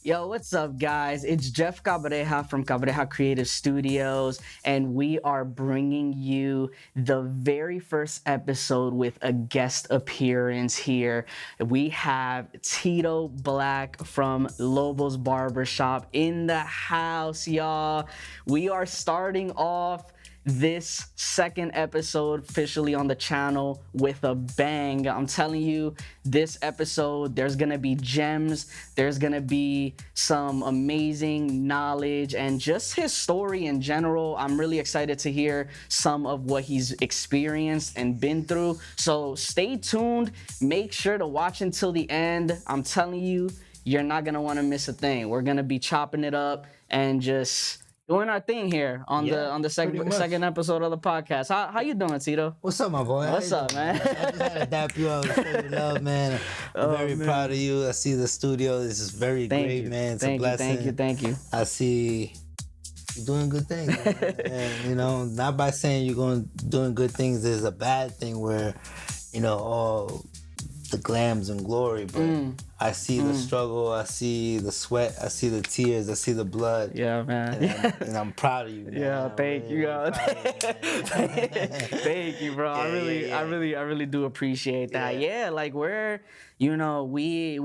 Yo, what's up, guys? It's Jeff Cabreja from Cabreja Creative Studios, and we are bringing you the very first episode with a guest appearance here. We have Tito Black from Lobos Barbershop in the house, y'all. We are starting off this second episode officially on the channel with a bang. I'm telling you, this episode, there's gonna be gems, there's gonna be some amazing knowledge and just his story in general. I'm really excited to hear some of what he's experienced and been through. So stay tuned, make sure to watch until the end. I'm telling you, you're not gonna wanna miss a thing. We're gonna be chopping it up and just doing our thing here on the second episode of the podcast. How you doing, Tito? What's up, my boy? What's up, man? I just had to dap you up, show you love, man. I'm very proud of you. I see the studio. This is very great, man. It's a blessing. Thank you. I see you're doing good things, man. And you know, not by saying you're doing good things is a bad thing where, you know, all the glams and glory, but I see the struggle, I see the sweat, I see the tears, I see the blood. Yeah, man. And I'm proud of you, man. Yeah, thank you. Thank you, bro. I really do appreciate that. Yeah, like we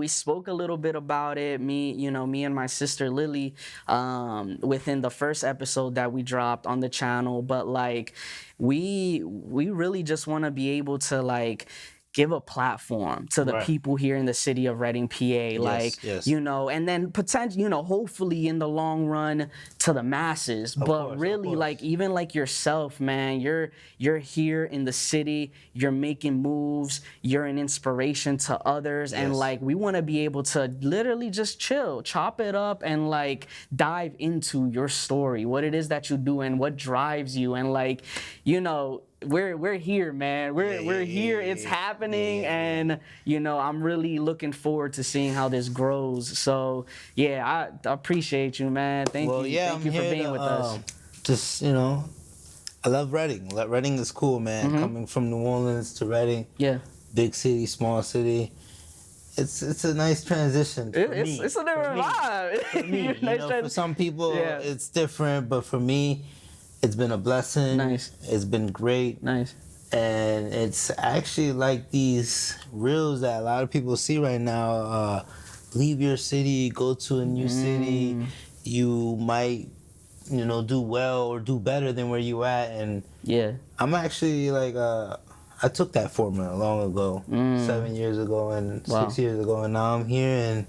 spoke a little bit about it. Me and my sister Lily, within the first episode that we dropped on the channel. But like, we really just want to be able to like give a platform to the people here in the city of Reading, PA, you know, and then potentially, you know, hopefully in the long run to the masses. But really, like, even like yourself, man, you're here in the city, you're making moves, you're an inspiration to others, and like we want to be able to literally just chill, chop it up, and like dive into your story, what it is that you do, and what drives you, and like, you know. We're here, man. We're here. It's happening, and you know, I'm really looking forward to seeing how this grows. So yeah, I appreciate you, man. Thank you for being with us. Just, you know, I love Reading. Reading is cool, man. Coming from New Orleans to Reading, big city, small city. It's a nice transition for me. It's a different vibe. For me, you know, for some people it's different, but for me, it's been a blessing. Nice. It's been great. Nice. And it's actually like these reels that a lot of people see right now. Leave your city, go to a new city. You might, you know, do well or do better than where you at. And I'm actually like, I took that formula long ago, 7 years ago and 6 years ago. And now I'm here and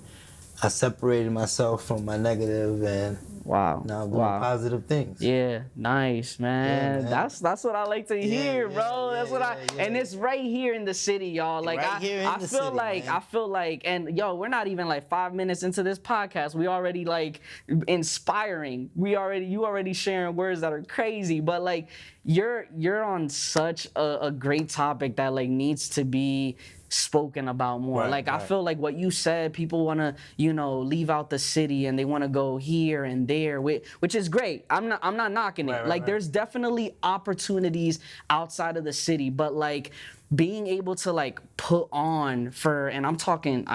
I separated myself from my negative and now I'm doing positive things. Yeah, nice, man. Yeah, man. That's what I like to hear, bro. That's what and it's right here in the city, y'all. Like I feel like, and yo, we're not even like 5 minutes into this podcast. We already like inspiring. You already sharing words that are crazy, but like you're on such a great topic that like needs to be spoken about more. I feel like what you said, people want to, you know, leave out the city and they want to go here and there, which is great. I'm not knocking it. There's definitely opportunities outside of the city, but like being able to like put on for, and I'm talking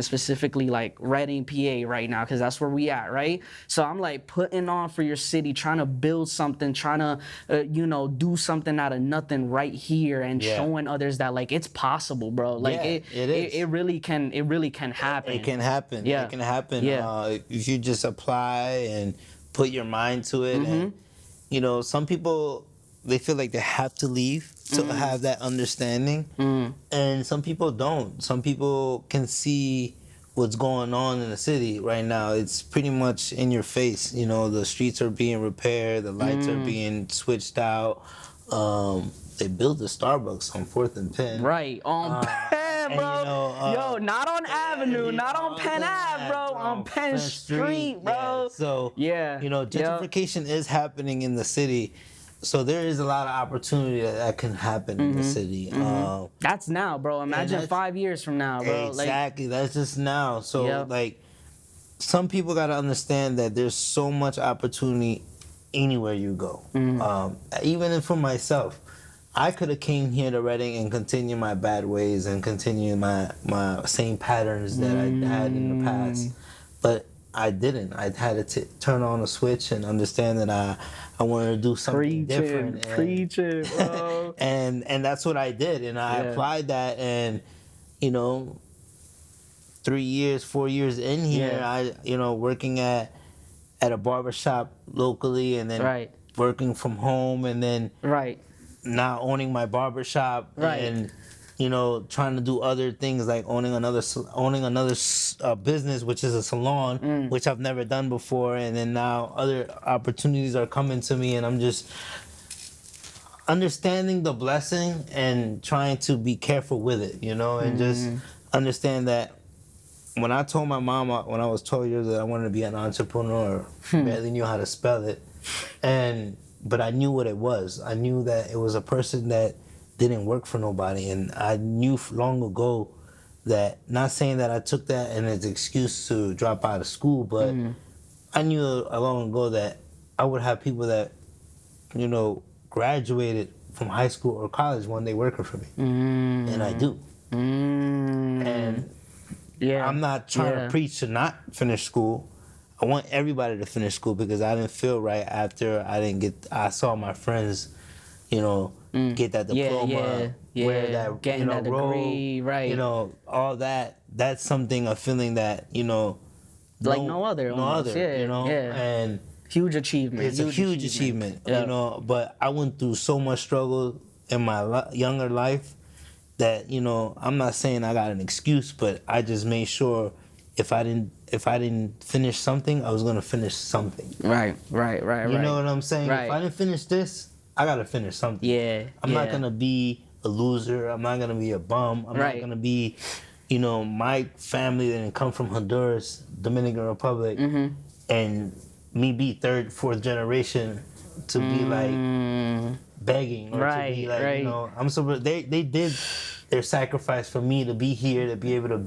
specifically like Reading, PA right now, because that's where we at, right? So I'm like putting on for your city, trying to build something, trying to, you know, do something out of nothing right here, and showing others that like it's possible, bro. Like it really can happen. It can happen. Yeah, it can happen. If you just apply and put your mind to it, and you know, some people, they feel like they have to leave to have that understanding, and some people don't. Some people can see what's going on in the city right now. It's pretty much in your face. You know, the streets are being repaired, the lights are being switched out. They built the Starbucks on 4th and Penn. Right, on Penn, bro. You know, not on Avenue, not on Penn Ave, bro. On Penn Street, bro. So, you know, gentrification is happening in the city. So there is a lot of opportunity that can happen in the city. That's now, bro. Imagine 5 years from now, bro. Exactly. That's just now. So, like, some people got to understand that there's so much opportunity anywhere you go. Even for myself, I could have came here to Reading and continued my bad ways and continued my same patterns that I had in the past. But I didn't. I had to turn on a switch and understand that I wanted to do something different. Preaching, bro. And that's what I did, and I applied that, and you know, 3 years, 4 years in here, I working at a barbershop locally, and then working from home, and then now owning my barbershop, and trying to do other things like owning another business, which is a salon, which I've never done before, and then now other opportunities are coming to me, and I'm just understanding the blessing and trying to be careful with it, and just understand that when I told my mom when I was 12 years old that I wanted to be an entrepreneur, barely knew how to spell it, but I knew what it was. I knew that it was a person that didn't work for nobody, and I knew long ago that, not saying that I took that and as an excuse to drop out of school, but I knew long ago that I would have people that graduated from high school or college one day working for me, and I do. And I'm not trying to preach to not finish school. I want everybody to finish school, because I didn't feel right after I saw my friends, get that diploma, wear that, getting that degree, robe, all that. That's something, a feeling that, like no other, and huge achievement. It's a huge achievement, but I went through so much struggle in my younger life that, I'm not saying I got an excuse, but I just made sure if I didn't finish something, I was gonna finish something. Right. You know what I'm saying? If I didn't finish this, I gotta finish something. I'm not gonna be a loser. I'm not gonna be a bum. I'm not gonna be, my family didn't come from Honduras, Dominican Republic, and me be third, fourth generation to be like begging, or to be like, I'm so they did their sacrifice for me to be here, to be able to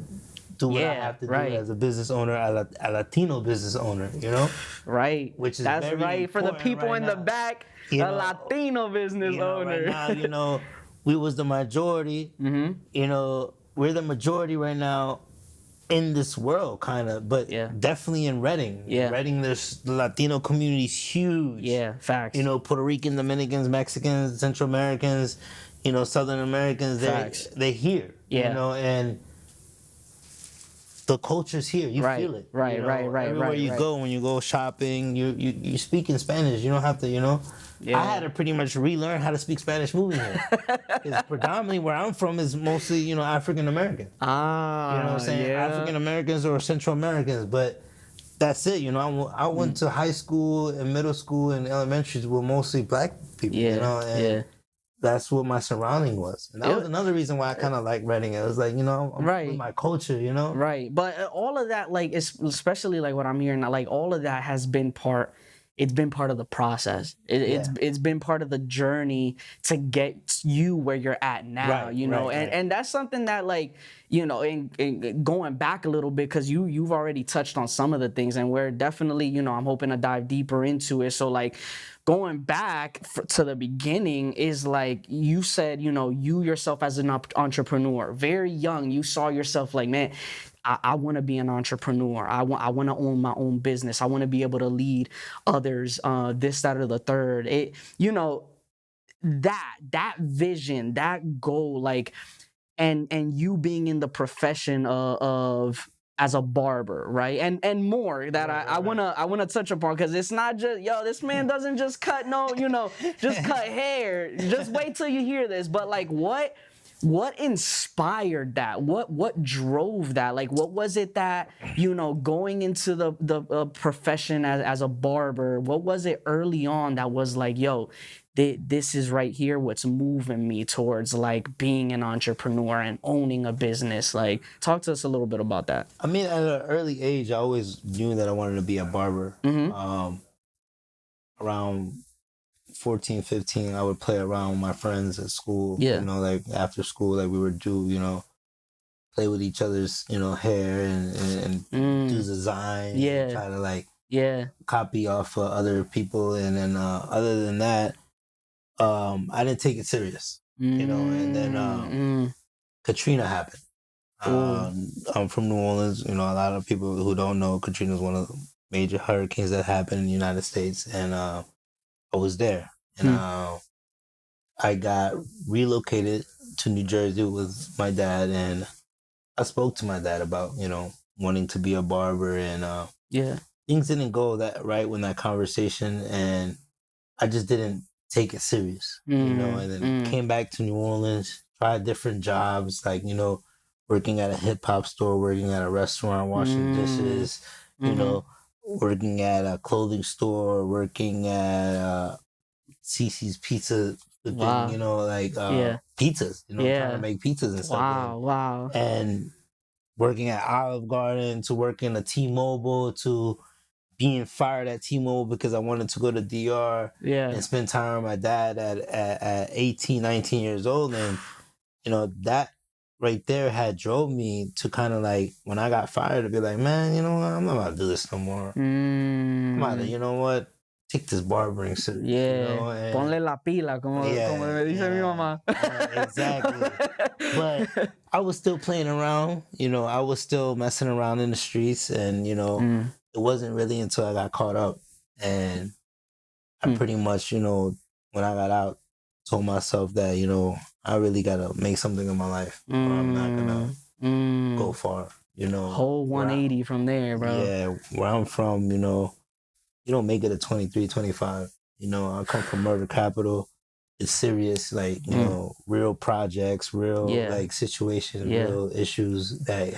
do what I have to do as a business owner, a Latino business owner, Right. Which is that's very right for the people in the back, a Latino business owner. Right now, we was the majority. We're the majority right now in this world, kind of, but definitely in Redding. Redding, there's the Latino community's huge. Facts. Puerto Ricans, Dominicans, Mexicans, Central Americans, Southern Americans. They're here. And the culture's here. You feel it. Right. Everywhere you go, when you go shopping, you speak in Spanish. You don't have to, I had to pretty much relearn how to speak Spanish moving here. Because predominantly where I'm from is mostly, African American. You know what I'm saying? African Americans or Central Americans, but that's it. I went to high school and middle school and elementary with mostly black people. And that's what my surrounding was. And that was another reason why I kind of like Reading. It was like, I'm with my culture, Right. But all of that, like, especially like what I'm hearing, like all of that has been it's been part of the process. It's been part of the journey to get you where you're at now, and that's something that, like, in going back a little bit, because you've already touched on some of the things, and we're definitely, I'm hoping to dive deeper into it. So, like, going back to the beginning is, like, you said, you yourself as an entrepreneur, very young, you saw yourself like, man, I want to be an entrepreneur. I want to own my own business. I want to be able to lead others, this, that, or the third. That vision, that goal, like, and you being in the profession of as a barber, right? And more that I wanna touch upon, because it's not just, this man doesn't just cut just cut hair. Just wait till you hear this. But, like, what inspired that? What drove that? Like, what was it that, going into the profession as a barber, what was it early on that was like, this is right here what's moving me towards, like, being an entrepreneur and owning a business? Like, talk to us a little bit about that. I mean, at an early age, I always knew that I wanted to be a barber. Around 14, 15, I would play around with my friends at school. Like after school, like we would do, play with each other's, hair and do design. And try to, like, copy off other people. And then other than that, I didn't take it serious, and then Katrina happened. Ooh. I'm from New Orleans. You know, a lot of people who don't know, Katrina is one of the major hurricanes that happened in the United States, and I was there, and Hmm. I got relocated to New Jersey with my dad, and I spoke to my dad about wanting to be a barber, and Yeah. things didn't go that right when that conversation, and I just didn't take it serious, and then came back to New Orleans, tried different jobs, like, working at a hip hop store, working at a restaurant, washing dishes, Mm-hmm. working at a clothing store, working at Cece's Pizza, flipping, Wow. like Yeah. pizzas, trying to Yeah. make pizzas and stuff. Wow. Wow. And working at Olive Garden, to working at T-Mobile, to being fired at T-Mobile because I wanted to go to DR Yeah. and spend time with my dad at 18, 19 years old. And, that right there had drove me to kind of like, when I got fired, to be like, man, you know what? I'm not about to do this no more. I'm about to, you know what? Take this barbering serious, Yeah. And Ponle la pila, como me dice mi mamá. exactly. But I was still playing around, I was still messing around in the streets, and, it wasn't really until I got caught up, and I pretty much, when I got out, told myself that, I really gotta make something of my life, or I'm not gonna go far, Whole 180 from there, bro. Yeah, where I'm from, you don't make it at 23, 25. I come from murder capital. It's serious, like, real projects, real like situations, real issues that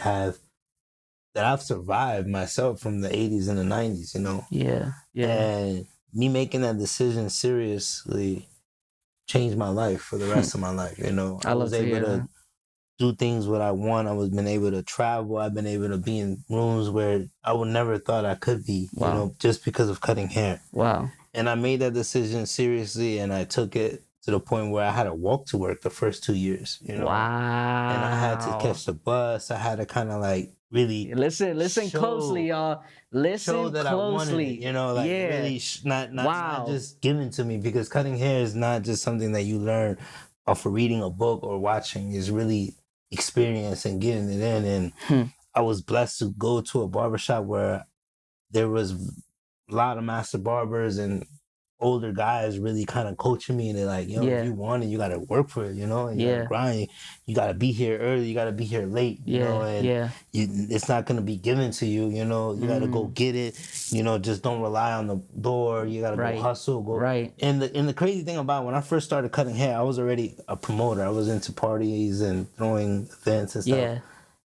I've survived myself from the 80s and the 90s, Yeah. And me making that decision seriously changed my life for the rest of my life, I was able to do things what I want. Been able to travel. I've been able to be in rooms where I would never thought I could be, just because of cutting hair. Wow. And I made that decision seriously, and I took it to the point where I had to walk to work the first 2 years, Wow. And I had to catch the bus. I had to kind of like really listen closely, y'all. Listen show that closely. I wanted it, really not just given to me, because cutting hair is not just something that you learn off of reading a book or watching. Is really experience and getting it in. And I was blessed to go to a barbershop where there was a lot of master barbers and older guys really kind of coaching me, and they're like, if you want it, you got to work for it, and you got to grind. You got to be here early, you got to be here late, and it's not going to be given to you, you got to go get it, just don't rely on the door. You got to go hustle, go. And the crazy thing about when I first started cutting hair, I was already a promoter. I was into parties and throwing events and stuff.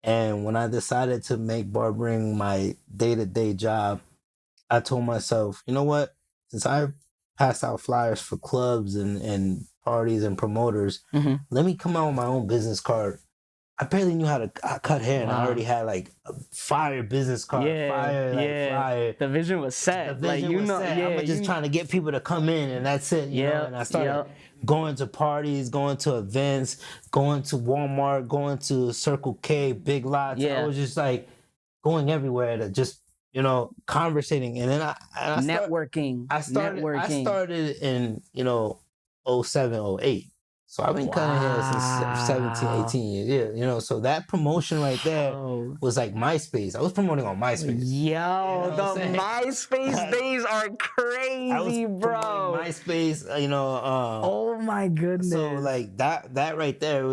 And when I decided to make barbering my day-to-day job, I told myself, you know what? Since I passed out flyers for clubs and parties and promoters, let me come out with my own business card. I barely knew how to cut hair, and I already had like a fire business card, flyer. The vision was set. The vision was set. I was just trying to get people to come in, and that's it. You know? And I started going to parties, going to events, going to Walmart, going to Circle K, Big Lots. I was just like going everywhere to just conversating, and then I networking. I started in 07, 08. So I've been cutting hair since 17, 18 years. Yeah, so that promotion right there was like MySpace. I was promoting on MySpace. Yo, the MySpace days are crazy, bro. MySpace, oh my goodness. So like that right there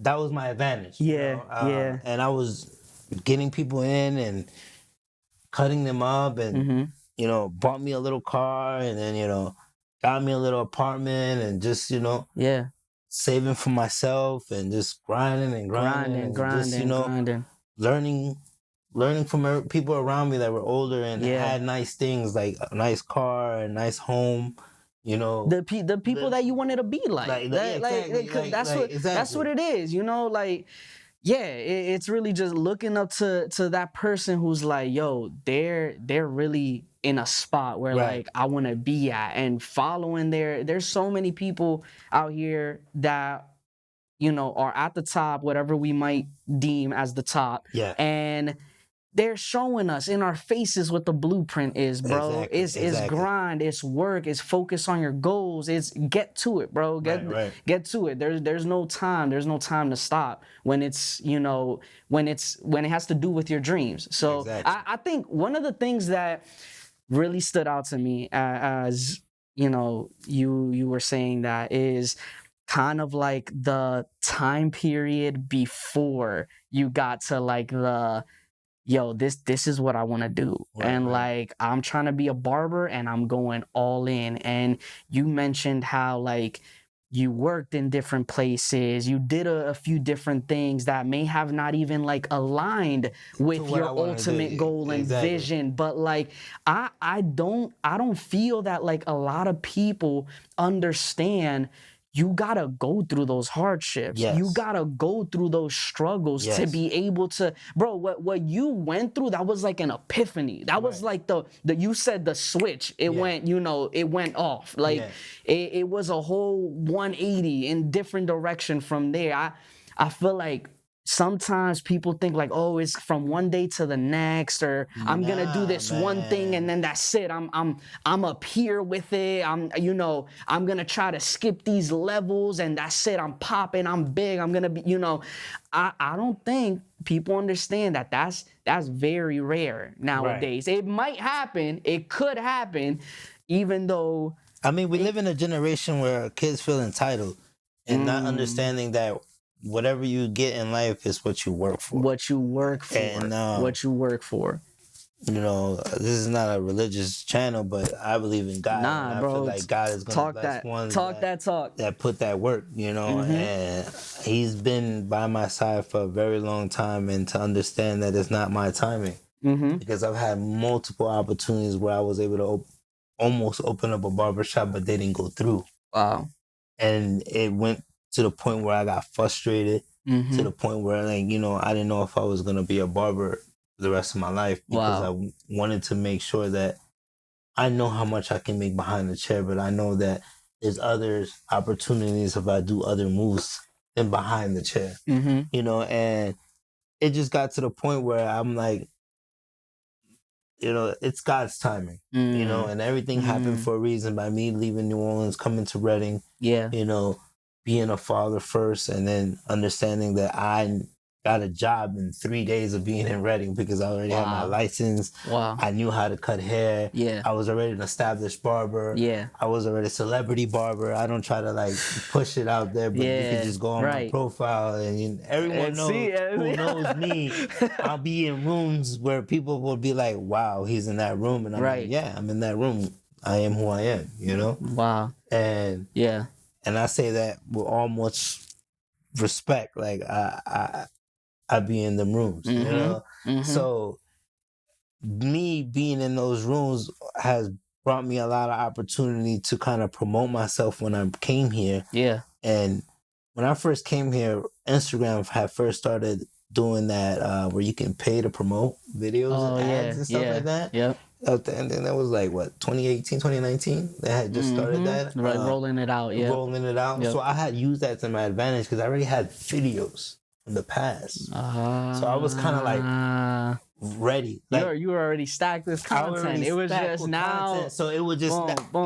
that was my advantage. And I was getting people in and cutting them up, and bought me a little car, and then got me a little apartment, and just saving for myself, and just grinding and learning from people around me that were older and had nice things, like a nice car, a nice home. The people that you wanted to be like. That's what it is. It's really just looking up to that person who's like, yo, they're really in a spot where like I want to be at, and following there's so many people out here that are at the top, whatever we might deem as the top, and they're showing us in our faces what the blueprint is, bro. Exactly, It's exactly. grind, it's work, it's focus on your goals, it's get to it, bro. Right. Get to it. There's no time. There's no time to stop when it's, you know, when it has to do with your dreams. So Exactly. I think one of the things that really stood out to me, as you know, you were saying, that is kind of like the time period before you got to like the, yo, this is what I want to do. Right, And right. like, I'm trying to be a barber and I'm going all in. And you mentioned how like you worked in different places, you did a few different things that may have not even like aligned with what I your wanna do. ultimate goal and Exactly. vision. But like, I don't feel that like a lot of people understand you gotta go through those hardships. Yes. You gotta go through those struggles to Yes. be able to, bro. What you went through, that was like an epiphany. That was like the you said the switch. It went, you know, it went off. Like it was a whole 180 in different direction from there. I feel like sometimes people think like, oh, it's from one day to the next, or I'm gonna do this one thing and then that's it. I'm up here with it. You know, I'm gonna try to skip these levels and that's it. I'm popping. I'm big. I'm gonna be, you know, I don't think people understand that that's very rare nowadays. Right. It might happen. It could happen, even though. I mean, we live in a generation where kids feel entitled and not understanding that whatever you get in life is what you work for. What you work for. And, what you work for. You know, this is not a religious channel, but I believe in God. Nah, and I bro, feel like God is going to bless that, ones talk that put that work, you know. And he's been by my side for a very long time, and to understand that it's not my timing. Because I've had multiple opportunities where I was able to almost open up a barbershop, but they didn't go through. Wow. And it went to the point where I got frustrated, to the point where, like, you know, I didn't know if I was going to be a barber the rest of my life, because I wanted to make sure that I know how much I can make behind the chair, but I know that there's other opportunities if I do other moves than behind the chair, you know. And it just got to the point where I'm like, you know, it's God's timing, you know, and everything happened for a reason. By me leaving New Orleans, coming to Reading, you know, being a father first, and then understanding that I got a job in 3 days of being in Reading because I already had my license. I knew how to cut hair. I was already an established barber. I was already a celebrity barber. I don't try to like push it out there, but you can just go on my profile and everyone knows who knows me. I'll be in rooms where people will be like, wow, he's in that room. And I'm like, yeah, I'm in that room. I am who I am, you know? Wow. And and I say that with almost respect. Like I be in them rooms, you know? So me being in those rooms has brought me a lot of opportunity to kind of promote myself when I came here. And when I first came here, Instagram had first started doing that where you can pay to promote videos and ads and stuff like that. And then that was like, what, 2018, 2019? They had just started that. Right, rolling it out, Rolling it out. So I had used that to my advantage because I already had videos from the past. So I was kind of like ready. Like, you were already stacked with content. It was just now. Content, so it was just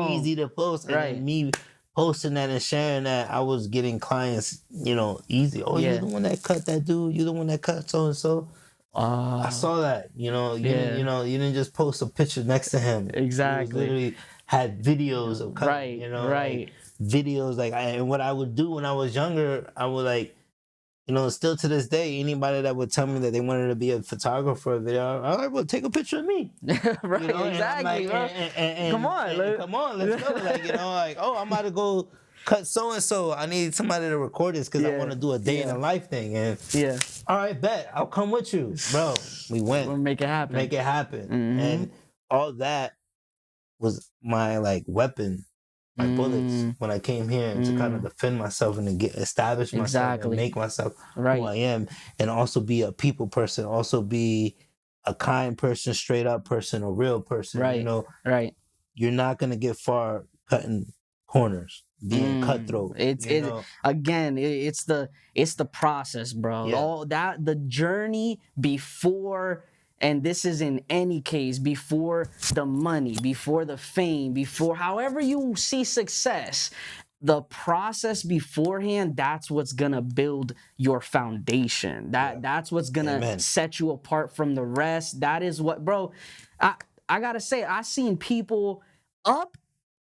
easy to post. And then me posting that and sharing that, I was getting clients, you know, easy. Oh, you're the one that cut that dude. You're the one that cut so and so. I saw that, you know. You didn't just post a picture next to him. Exactly. You literally had videos of cutting, you know, like videos. Like, and what I would do when I was younger, I would like, you know, still to this day, anybody that would tell me that they wanted to be a photographer, video, all right, well, take a picture of me. You know? Exactly. Like, come on, let's go. Like, you know, like, oh, I'm about to go cut so and so. I need somebody to record this because I want to do a day in the life thing. And all right, bet, I'll come with you, bro. We went. We'll make it happen. And all that was my like weapon. My bullets when I came here to kind of defend myself and to establish myself and make myself who I am, and also be a people person, also be a kind person, straight up person, a real person. You know, you're not gonna get far cutting corners, being cutthroat. It's the process, bro. All that, the journey before and this is in any case, before the money, before the fame, before however you see success, the process beforehand, that's what's gonna build your foundation. That's what's gonna Amen. set you apart from the rest. That is what, bro. I I gotta say, I seen people up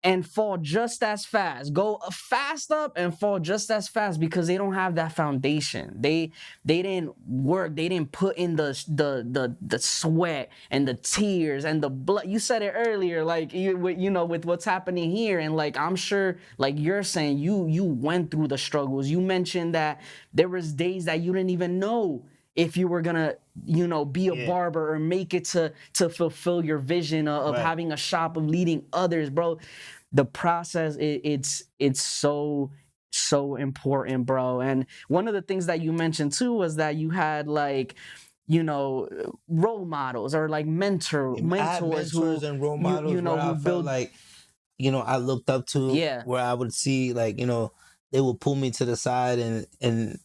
and fall just as fast, go fast up and fall just as fast because they don't have that foundation. They didn't work, they didn't put in the sweat and the tears and the blood. You said it earlier, like you know, with what's happening here, and like I'm sure, like you're saying, you went through the struggles. You mentioned that there was days that you didn't even know if you were gonna, you know, be a barber or make it to fulfill your vision of Right. having a shop, of leading others, bro. The process, it's so important, bro. And one of the things that you mentioned too was that you had, like, you know, role models or like mentors I had mentors and role models you know, where I who felt build, like, you know, I looked up to, yeah. where I would see, like, you know, they would pull me to the side, and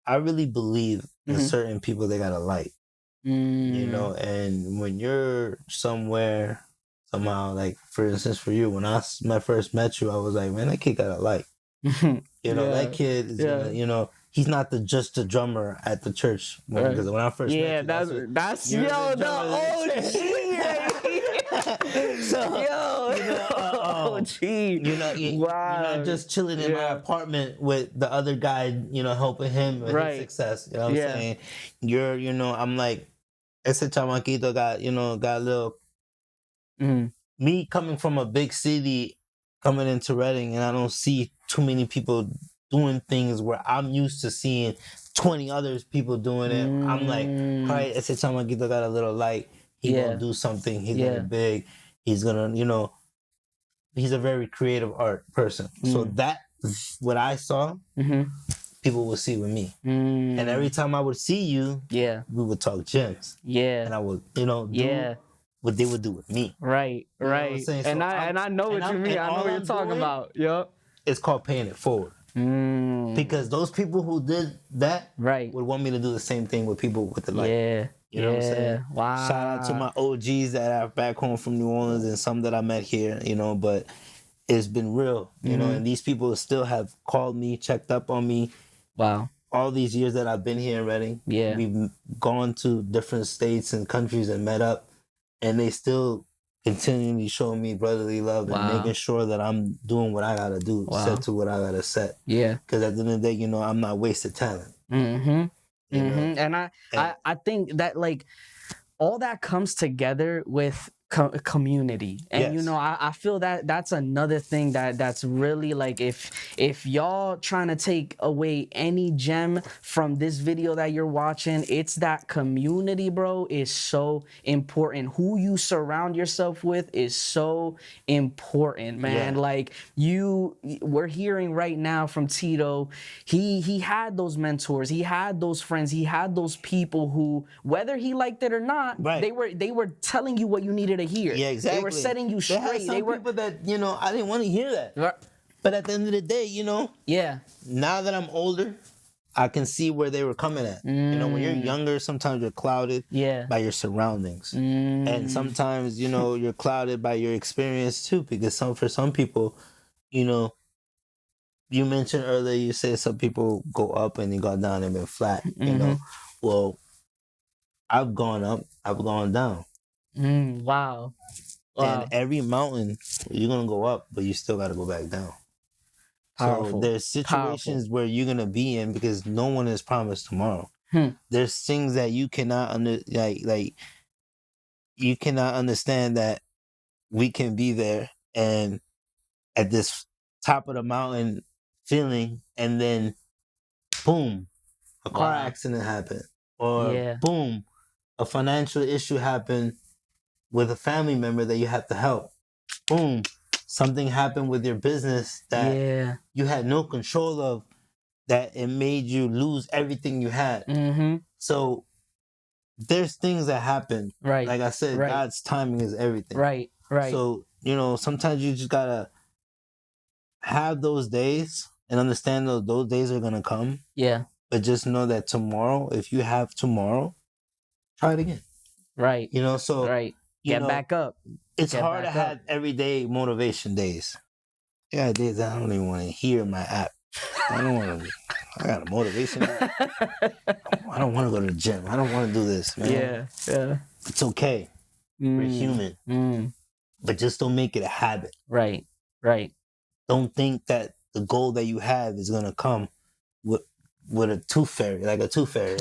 I really believe in certain people, they got a light, you know, and when you're somewhere, somehow, like, for instance, for you, when I first met you, I was like, man, that kid got a light. You know, that kid is gonna, you know, he's not just the drummer at the church. Because when I first met you, that's you're yo, the OG. So, Yo, you know, OG. you know, you're not just chilling in my apartment with the other guy, you know, helping him with his success. You know what I'm saying? You're, you know, I'm like, ese chamaquito got, you know, got a little. Me coming from a big city, coming into Reading, and I don't see too many people doing things where I'm used to seeing 20 others people doing it. I'm like, all right, ese chamaquito got a little light. He gonna do something. He's gonna be big. He's gonna, you know, he's a very creative art person. So that, what I saw, people will see with me. And every time I would see you, we would talk gems. And I would, you know, do what they would do with me. Right. You know what I'm saying? And So I know what you mean. I know what you're talking about. Yep. It's called paying it forward. Because those people who did that would want me to do the same thing with people with the light. You know what I'm saying? Wow. Shout out to my OGs that are back home from New Orleans and some that I met here, you know, but it's been real, you know, and these people still have called me, checked up on me. Wow. All these years that I've been here in Reading. We've gone to different states and countries and met up, and they still continually showing me brotherly love and making sure that I'm doing what I gotta do, set to what I gotta set. Because at the end of the day, you know, I'm not wasted talent. You know? And I think that, like, all that comes together with community, and you know, I feel that that's another thing that's really, like, if y'all trying to take away any gem from this video that you're watching, it's that community, bro, is so important. Who you surround yourself with is so important, man. Like, we're hearing right now from Tito, he had those mentors, he had those friends, he had those people who, whether he liked it or not, they were telling you what you needed to hear. Yeah, exactly. They were setting you straight. They had some people that, you know, I didn't want to hear that. But at the end of the day, you know, now that I'm older, I can see where they were coming at. You know, when you're younger, sometimes you're clouded by your surroundings. And sometimes, you know, you're clouded by your experience too, because for some people, you know, you mentioned earlier, you said some people go up and they go down and been flat, you know. Well, I've gone up, I've gone down. Wow. And every mountain, you're going to go up, but you still got to go back down. Powerful. So there's situations where you're going to be in, because no one is promised tomorrow. There's things that you cannot you cannot understand, that we can be there and at this top of the mountain feeling, and then boom, a car accident happened, or boom, a financial issue happened with a family member that you have to help. Boom, something happened with your business that you had no control of, that it made you lose everything you had. So there's things that happen. Like I said, God's timing is everything. Right. So, you know, sometimes you just gotta have those days and understand those days are gonna come. but just know that tomorrow, if you have tomorrow, try it again. Right. You know, so Right. you Get know, back up. it's Get hard to back up. have everyday motivation days. Yeah, days that I don't even want to hear my app. I don't want to. I got a motivation. I don't want to go to the gym. I don't want to do this, man. Yeah. Yeah. It's okay. We're human. But just don't make it a habit. Right. Right. Don't think that the goal that you have is gonna come with a tooth fairy, like a tooth fairy.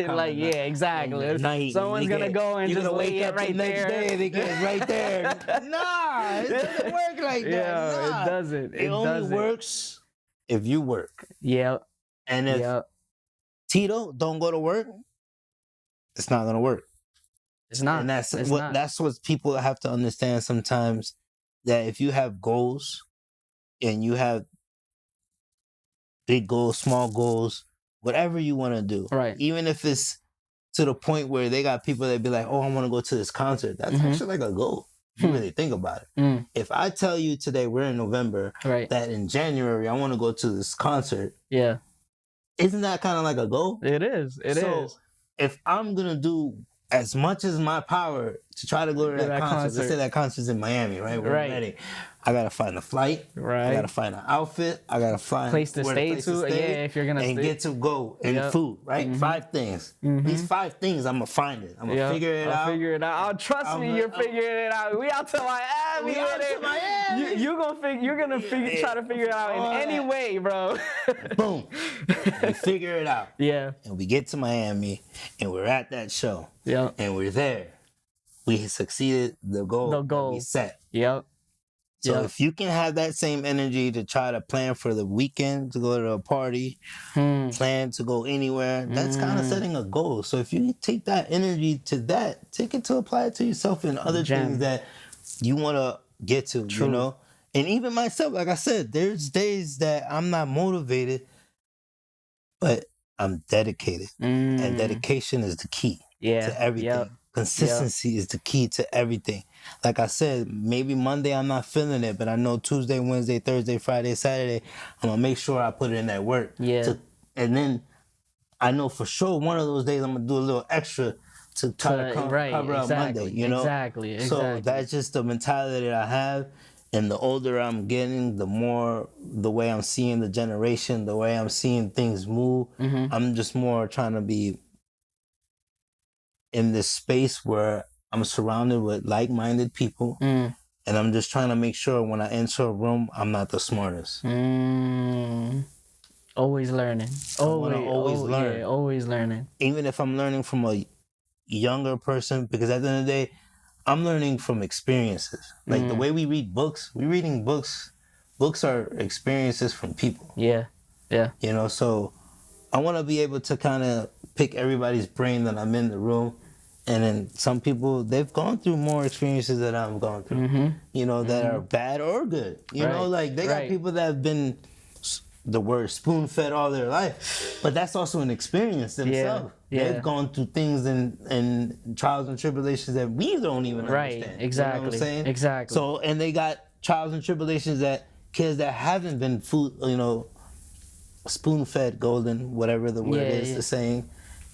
Like, yeah, exactly. Night, someone's gonna go and just wake up right the next there. Day and it gets right there. Nah, it doesn't work like that. Yeah, nah. it doesn't. It only works if you work. Yeah. And if Tito don't go to work, it's not gonna work. It's not. And that's what people have to understand sometimes, that if you have goals and you have big goals, small goals, whatever you want to do, right? Even if it's to the point where they got people that be like, "Oh, I want to go to this concert." That's actually like a goal. If you really think about it. If I tell you today, we're in November, right, that in January I want to go to this concert, yeah, isn't that kind of like a goal? It is. It is. If I'm gonna do as much as my power to try to go to that concert. Let's say that concert's in Miami, right? We're ready. I gotta find a flight. Right. I gotta find an outfit. I gotta find place to stay to. Yeah, if you're gonna and get to go and food. Right. 5 things. These 5 things, I'm gonna find it. I'm gonna figure it out. Figure it out. Oh, trust me, you're figuring it out. We out to Miami. We out to Miami. You're gonna try to figure it out in any way, bro. Boom. We figure it out. Yeah. And we get to Miami, and we're at that show. Yeah. And we're there. We succeeded the goal that we set. Yep. So if you can have that same energy to try to plan for the weekend, to go to a party, plan to go anywhere, that's kind of setting a goal. So if you take that energy to that, take it to apply it to yourself and other things that you want to get to, you know? And even myself, like I said, there's days that I'm not motivated, but I'm dedicated. And dedication is the key to everything. Consistency is the key to everything. Like I said, maybe Monday I'm not feeling it, but I know Tuesday, Wednesday, Thursday, Friday, Saturday, I'm going to make sure I put in that work. And then I know for sure one of those days I'm going to do a little extra to try to cover up Monday, you know? Exactly. So that's just the mentality that I have. And the older I'm getting, the more the way I'm seeing the generation, the way I'm seeing things move, I'm just more trying to be in this space where I'm surrounded with like-minded people, and I'm just trying to make sure when I enter a room, I'm not the smartest. Always learning. Always learn. Yeah, always learning. Even if I'm learning from a younger person, because at the end of the day, I'm learning from experiences. Like the way we read books, we're reading books. Books are experiences from people. Yeah. You know, so I want to be able to kind of pick everybody's brain that I'm in the room. And then some people, they've gone through more experiences than I've gone through, you know, that are bad or good. You know, like they got people that have been, the word spoon-fed all their life, but that's also an experience themselves. They've gone through things and trials and tribulations that we don't even understand. Exactly. You know what I'm saying? Exactly. So, and they got trials and tribulations that kids that haven't been spoon-fed golden, whatever the word is, the saying,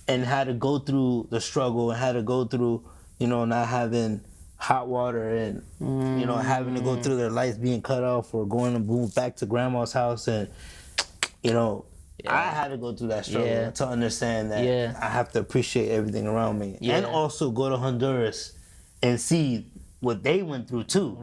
and had to go through the struggle and had to go through, you know, not having hot water and, you know, having to go through their lights being cut off or going to move back to grandma's house. And, you know, I had to go through that struggle to understand that I have to appreciate everything around me. And also go to Honduras and see what they went through too.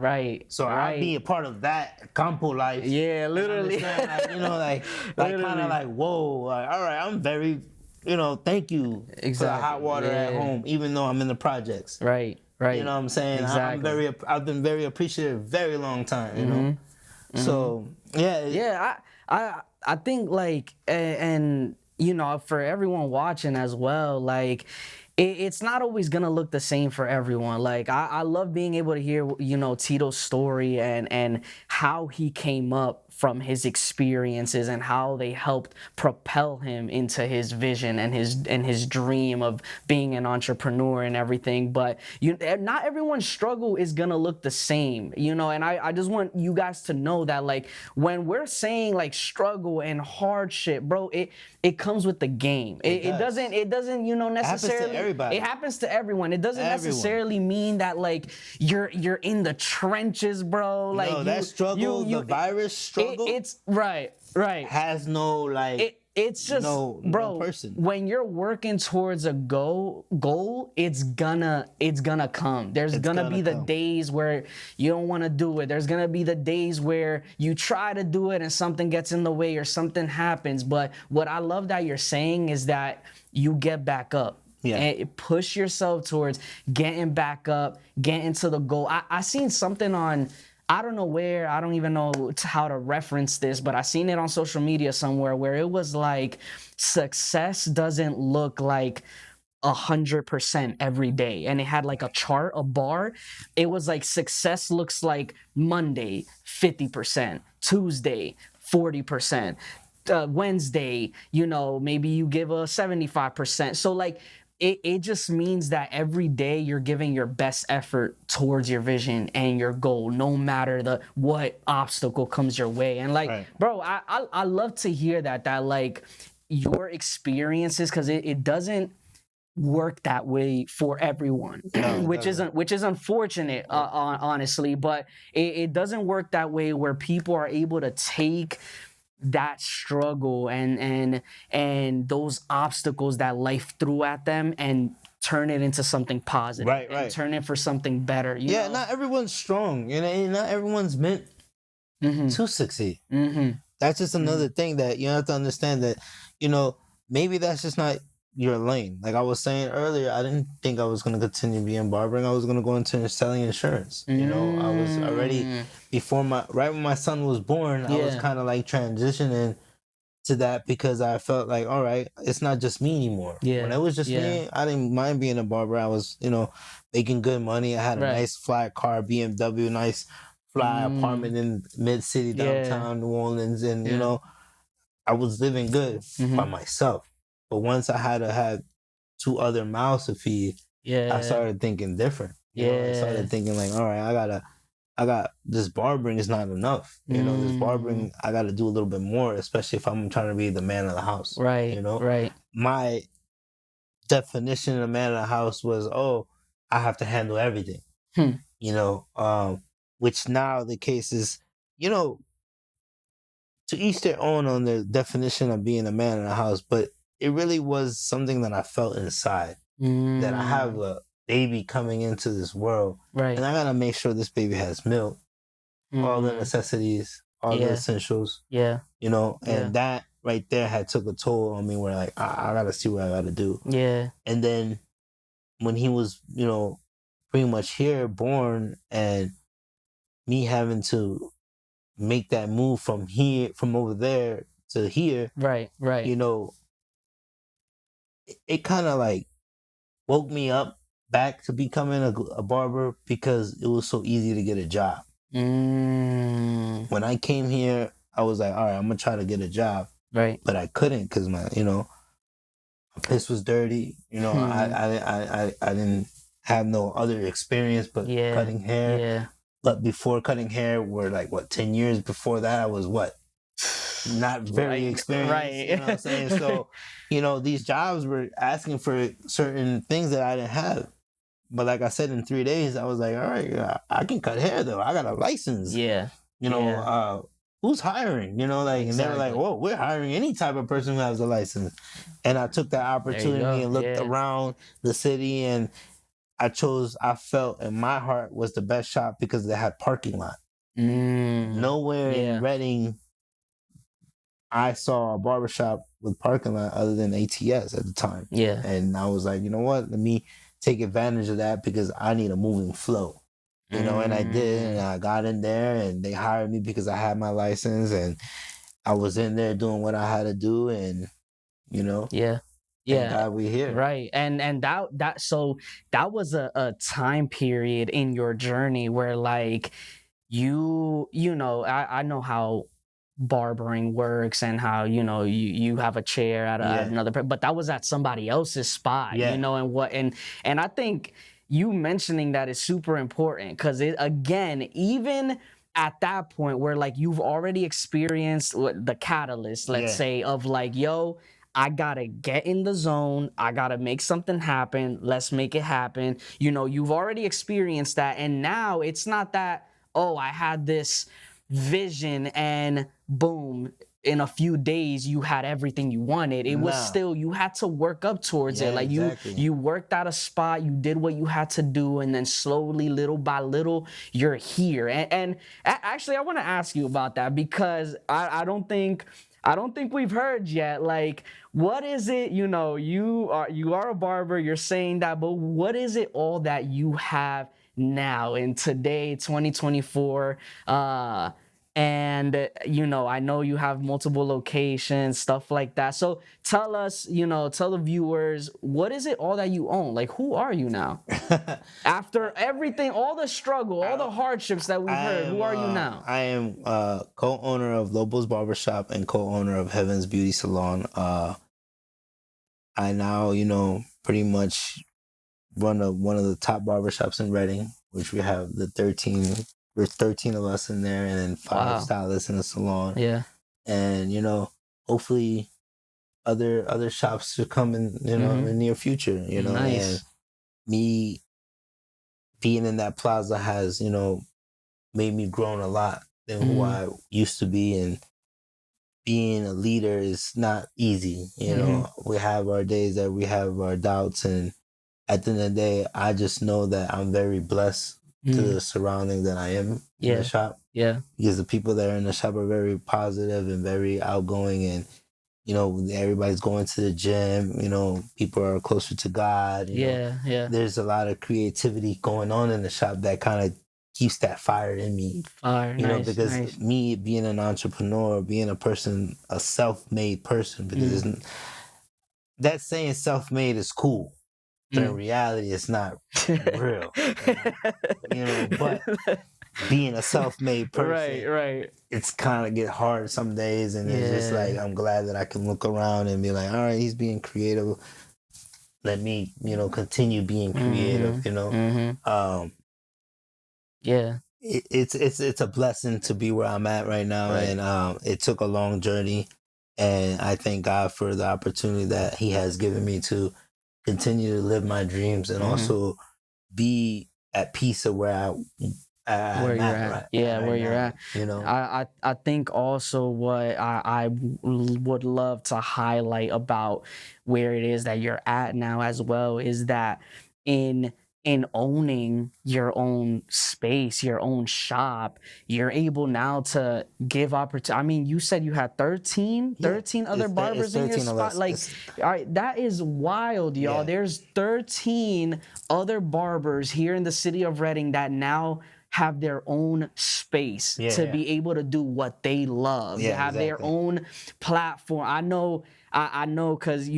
So I'll be a part of that campo life. Yeah, literally. Like, you know, like kind of like, whoa, like, all right, I'm very, you know, thank you for the hot water at home, even though I'm in the projects. Right. You know what I'm saying? I've been very appreciative very long time, you know? So, I think like, and you know, for everyone watching as well, like, it's not always gonna look the same for everyone. Like I love being able to hear, you know, Tito's story and how he came up from his experiences and how they helped propel him into his vision and his dream of being an entrepreneur and everything. But not everyone's struggle is gonna look the same, and I just want you guys to know that, like, when we're saying like struggle and hardship, bro, it comes with the game. It doesn't necessarily. It happens to everyone. It doesn't necessarily mean that like you're in the trenches, bro. Like, no, that struggle, the virus struggle, it's right. has no like. It's just, bro, person. When you're working towards a goal, it's gonna come. There's gonna be the days where you don't want to do it. There's gonna be the days where you try to do it and something gets in the way or something happens. But what I love that you're saying is that you get back up. Yeah. And push yourself towards getting back up, getting to the goal. I seen something on, I don't know where, I don't even know how to reference this, but I seen it on social media somewhere where it was like, success doesn't look like 100% every day. And it had like a chart, a bar. It was like, success looks like Monday, 50%, Tuesday, 40%, Wednesday, maybe you give a 75%. So like, it just means that every day you're giving your best effort towards your vision and your goal, no matter what obstacle comes your way. And like, right. Bro, I love to hear that like your experiences, because it doesn't work that way for everyone, which is unfortunate, honestly, but it doesn't work that way where people are able to take that struggle and those obstacles that life threw at them and turn it into something positive, right. Turn it for something better. You know? Not everyone's strong, and not everyone's meant to succeed. That's just another thing that you have to understand, that maybe that's just not your lane. Like I was saying earlier, I didn't think I was going to continue being barbering. I was going to go into selling insurance. I was already, right when my son was born, I was kind of like transitioning to that, because I felt like, all right, it's not just me anymore. When it was just me, I didn't mind being a barber. I was, making good money. I had a nice fly car, BMW, nice fly apartment in mid-city downtown New Orleans. And, I was living good by myself. But once I had to have 2 other mouths to feed, I started thinking different. I started thinking like, all right, I got this barbering is not enough. This barbering, I got to do a little bit more, especially if I'm trying to be the man of the house. Right. Right. My definition of the man of the house was, I have to handle everything. Which now the case is, to each their own on the definition of being a man in the house, but it really was something that I felt inside, that I have a baby coming into this world, and I gotta make sure this baby has milk, all the necessities, all the essentials, and that right there had took a toll on me, where like, I gotta see what I gotta do. And then when he was, pretty much born, and me having to make that move from over there to here, right. It kind of like woke me up back to becoming a barber, because it was so easy to get a job. When I came here, I was like, all right, I'm gonna try to get a job, but I couldn't, because my piss was dirty. I didn't have no other experience but cutting hair. But before cutting hair, were like 10 years before that, I was not very experienced. You know what I'm saying? So, these jobs were asking for certain things that I didn't have. But like I said, in 3 days, I was like, all right, I can cut hair though. I got a license. Who's hiring? And they were like, whoa, we're hiring any type of person who has a license. And I took that opportunity and looked around the city, and I felt in my heart was the best shop, because they had parking lot. Nowhere in Reading I saw a barbershop with parking lot other than ATS at the time. And I was like, you know what? Let me take advantage of that, because I need a moving flow. And I did, and I got in there, and they hired me because I had my license, and I was in there doing what I had to do, and thank God we're here. Right. And so that was a time period in your journey where like I know how barbering works and how, you have a chair at another, but that was at somebody else's spot, and I think you mentioning that is super important, because it, again, even at that point where like you've already experienced the catalyst, let's say, of like, yo, I gotta get in the zone. I gotta make something happen. Let's make it happen. You've already experienced that. And now it's not that, oh, I had this vision and boom, in a few days you had everything you wanted. It was still, you had to work up towards it. Like you worked out a spot, you did what you had to do, and then slowly, little by little, you're here. And actually, I want to ask you about that, because I don't think we've heard yet. Like, what is it? You are a barber. You're saying that, but what is it all that you have now in today, 2024? And I know you have multiple locations, stuff like that. So tell us, tell the viewers, what is it all that you own? Like, who are you now? After everything, all the struggle, all the hardships that we've heard, who are you now? I am co-owner of Lobos Barbershop and co-owner of Heaven's Beauty Salon. I now, pretty much run one of the top barbershops in Reading, which we have there's 13 of us in there, and then 5 stylists in the salon. Yeah. And, hopefully other shops should come in, in the near future, Nice. And me being in that plaza has, made me grown a lot than who I used to be. And being a leader is not easy. We have our days that we have our doubts, and at the end of the day, I just know that I'm very blessed to the surrounding that I am in the shop. Yeah. Because the people that are in the shop are very positive and very outgoing, and everybody's going to the gym. People are closer to God. Yeah. There's a lot of creativity going on in the shop that kind of keeps that fire in me. Because me being an entrepreneur, being a self-made person, because that saying self-made is cool. But in reality, it's not real. But being a self-made person, right. It's kind of get hard some days, and it's just like, I'm glad that I can look around and be like, all right, he's being creative. Let me, continue being creative. It's a blessing to be where I'm at right now, and it took a long journey, and I thank God for the opportunity that He has given me to continue to live my dreams and also be at peace of where you're at. Where you're at. I think also what I would love to highlight about where it is that you're at now as well is that in owning your own space, your own shop, you're able now to give opportunity. I mean, you said you had 13 other barbers in your spot. Like, all right, that is wild, y'all. There's 13 other barbers here in the city of Reading that now have their own space to be able to do what they love. They have their own platform. I know because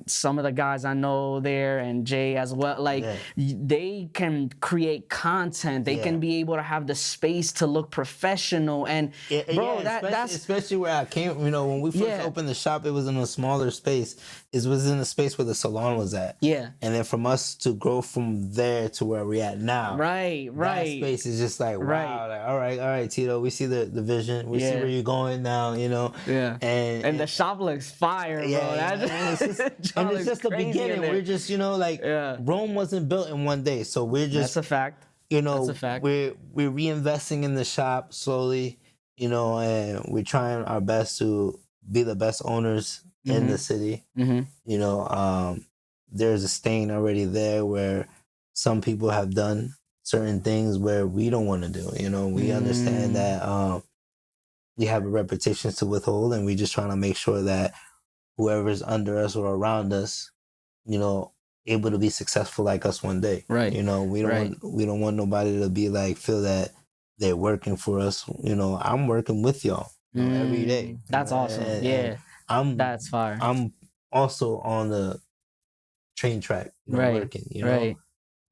some of the guys I know there, and Jay as well, like they can create content. They can be able to have the space to look professional. And bro, that's especially where I came. When we first opened the shop, it was in a smaller space. It was in the space where the salon was at. Yeah. And then from us to grow from there to where we're at now. Right. That space is just like, wow. Like, all right, Tito. We see the vision. We see where you're going now. Yeah. And the shop looks fire, bro. And it's just the beginning. We're just, Rome wasn't built in one day. So we're just. That's a fact. That's a fact. We're reinvesting in the shop slowly, and we're trying our best to be the best owners in the city. There's a stain already there where some people have done certain things where we don't want to do. We understand that we have a reputation to withhold, and we just trying to make sure that whoever's under us or around us, able to be successful like us one day. Right. We don't want nobody to be like, feel that they're working for us. I'm working with y'all every day. That's awesome. That's fire. I'm also on the train track, working, Right.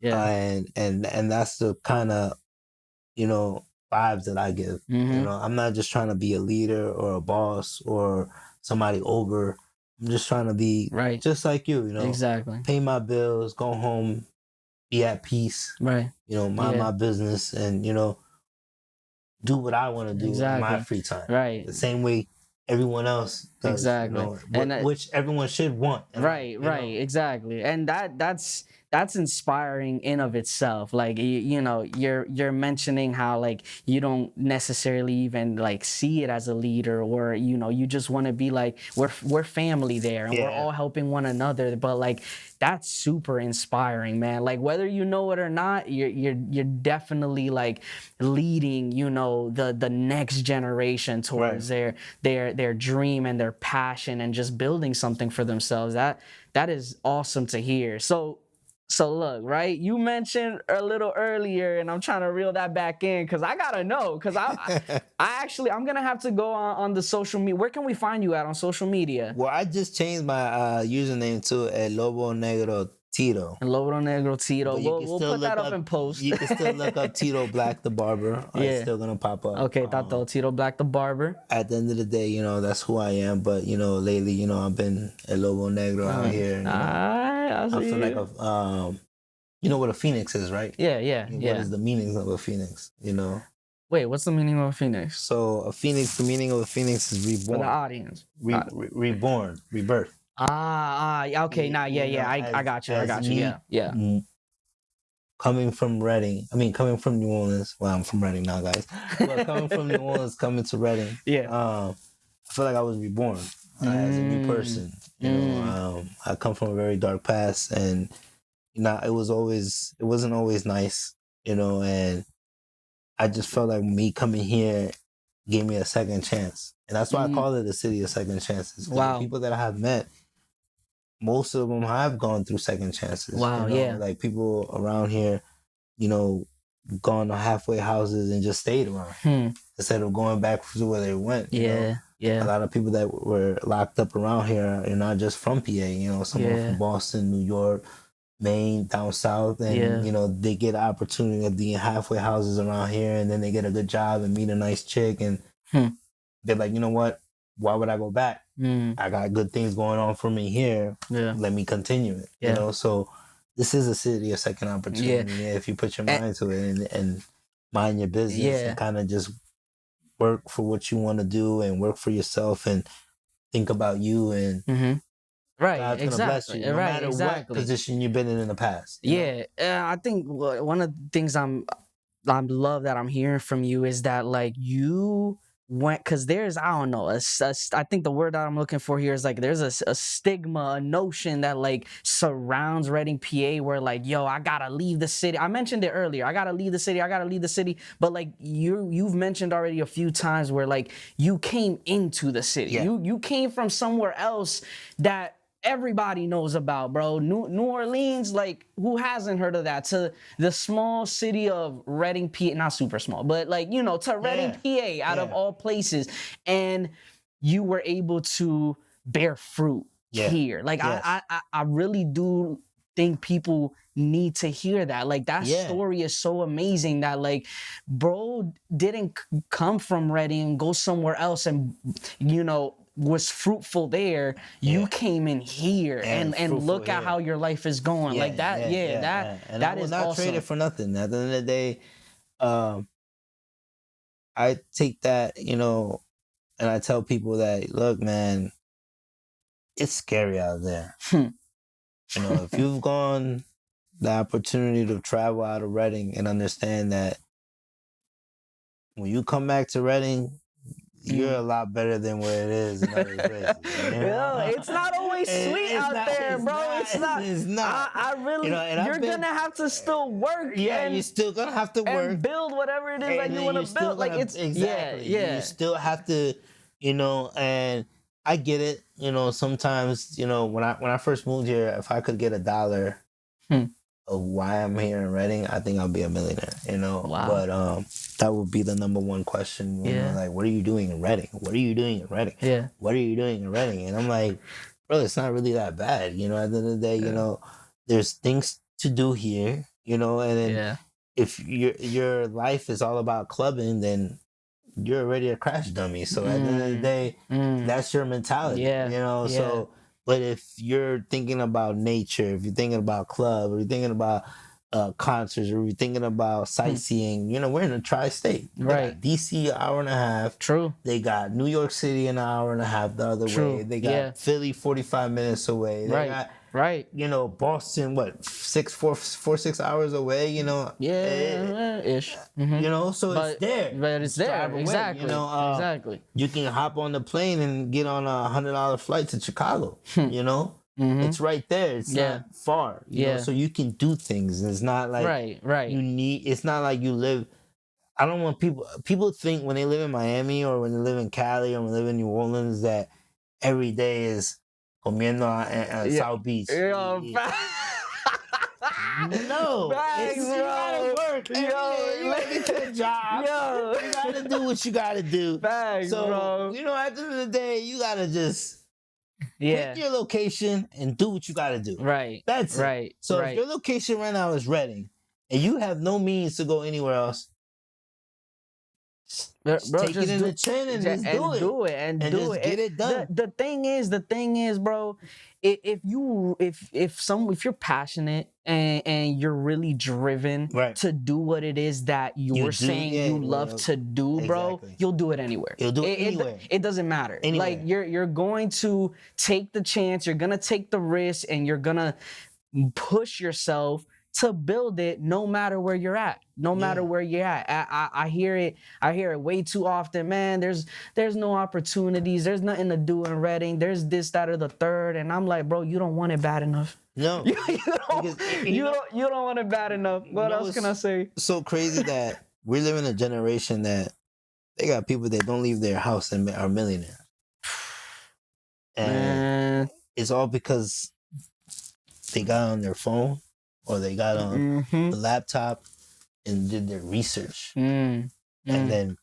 Yeah. And that's the kind of, vibes that I give. You know, I'm not just trying to be a leader or a boss or somebody over. I'm just trying to be Right. just like you know, Exactly. pay my bills, go home, be at peace, Right. you know, mind my business, and, you know, do what I want to do in my Exactly. free time. Right. The same way everyone else does, Exactly. you know, And which everyone should want. right, right, exactly. And that's inspiring in of itself. Like you know, you're mentioning how like you don't necessarily even like see it as a leader, or you know, you just want to be like we're family there and we're all helping one another. But like that's super inspiring, man. Like whether you know it or not, you're definitely like leading, you know, the next generation towards their dream and their passion and just building something for themselves. That is awesome to hear. So look, right? You mentioned a little earlier, and I'm trying to reel that back in because I gotta know. Because I'm gonna have to go on the social media. Where can we find you at on social media? Well, I just changed my username to El Lobo Negro Tito. Lobo Negro Tito. We'll put that up in post. You can still look up Tito Black the Barber. It's still gonna pop up. Okay, Tato Tito Black the Barber. At the end of the day, you know, that's who I am. But you know, lately, you know, I've been El Lobo Negro out here. You know, I feel like you know what a phoenix is, right? Yeah. What is the meaning of a phoenix? You know. Wait, what's the meaning of a phoenix? So a phoenix, the meaning of a phoenix is reborn. For the audience. Reborn, rebirth. Okay, I got you. Yeah. Coming from Reading, coming from New Orleans. Well, I'm from Reading now, guys. But coming from New Orleans, coming to Reading. Yeah. I feel like I was reborn as a new person. You know, I come from a very dark past, and you know, it wasn't always nice. You know, and I just felt like me coming here gave me a second chance, and that's why I call it a city of second chances. Wow. The people that I have met, most of them have gone through second chances. Wow, you know? yeah. Like people around here, you know, gone to halfway houses and just stayed around instead of going back to where they went. You know? Yeah. A lot of people that were locked up around here are not just from PA. You know, someone from Boston, New York, Maine, down south, and you know, they get an opportunity of being halfway houses around here, and then they get a good job and meet a nice chick, and they're like, you know what? Why would I go back? I got good things going on for me here. Let me continue it. You know, so this is a city of second opportunity. If you put your mind to it and mind your business and kind of just work for what you want to do and work for yourself and think about you and God's gonna bless you, no matter what position you've been in the past. I think one of the things I love that I'm hearing from you is that like you went, because there's, I don't know, I think the word that I'm looking for here is like there's a stigma, a notion that like surrounds Reading, PA, where like, yo, I gotta leave the city. I mentioned it earlier. I gotta leave the city. But like you've mentioned already a few times where like you came into the city. You came from somewhere else that everybody knows about, bro. New Orleans, like, who hasn't heard of that? To the small city of Reading, PA, not super small, but like, you know, to Reading, PA, out of all places. And you were able to bear fruit here. Like, I really do think people need to hear that. Like, that story is so amazing that, like, bro didn't come from Reading, go somewhere else and, you know, was fruitful there. You came in here and look at how your life is going. Like that, and that I will is not awesome. trade it for nothing. At the end of the day, I take that, you know, and I tell people that, look, man, it's scary out there. You know, if you've gone the opportunity to travel out of Reading and understand that when you come back to Reading, you're a lot better than where it is in other places. You know? It's not always sweet out there, bro. It's not. I really, you know, you're gonna have to still work. You're still gonna have to work and build whatever it is that you want to build. Like it's exactly. You still have to, you know. And I get it. You know, sometimes, you know, when I first moved here, if I could get $1 of why I'm here in Reading, I think I'll be a millionaire. You know. Wow. But that would be the number one question. You know, like, what are you doing in Reading? What are you doing in Reading? What are you doing in Reading? And I'm like, bro, it's not really that bad. You know, at the end of the day, you know, there's things to do here, you know, and then if your life is all about clubbing, then you're already a crash dummy. So at the end of the day, that's your mentality. Yeah, You know, yeah. so but if you're thinking about nature, if you're thinking about club, or you're thinking about concerts, or you're thinking about sightseeing, you know, we're in a tri-state. They Right. got DC an hour and a half. True. They got New York City an hour and a half the other True. way. They got Yeah. Philly 45 minutes away. They Right. got Right. you know, Boston, what, 6 hours away, you know? Yeah, ish. You know, so it's there. But it's Just there. drive away, Exactly. You know, Exactly. you can hop on the plane and get on a $100 flight to Chicago, you know? It's right there. It's not far. You know? So you can do things. It's not like right. you need, it's not like you live. I don't want people think when they live in Miami or when they live in Cali or when they live in New Orleans that every day is comiendo South Beach. Yo, No, Bags, you gotta work. You gotta get your job. Yo. You gotta do what you gotta do. Bags, So, bro. you know, at the end of the day, you gotta just Yeah. pick your location and do what you gotta do. Right. That's it. Right. So right. if your location right now is Reading and you have no means to go anywhere else, Bro, take it in the chin and just do it. And just do it. get it done. The thing is, bro, if you're passionate and you're really driven Right. to do what it is that you're saying you love to do, bro, exactly. you'll do it anywhere. You'll do it anywhere. It doesn't matter. Anywhere. Like you're going to take the chance, you're gonna take the risk, and you're gonna push yourself to build it no matter where you're at. No matter where you're at. I hear it way too often, man. There's no opportunities, there's nothing to do in Reading, there's this, that, or the third. And I'm like, bro, you don't want it bad enough. No. you don't want it bad enough. What else can I say? So crazy that we live in a generation that they got people that don't leave their house and are millionaires. And it's all because they got on their phone or they got on the laptop and did their research. And then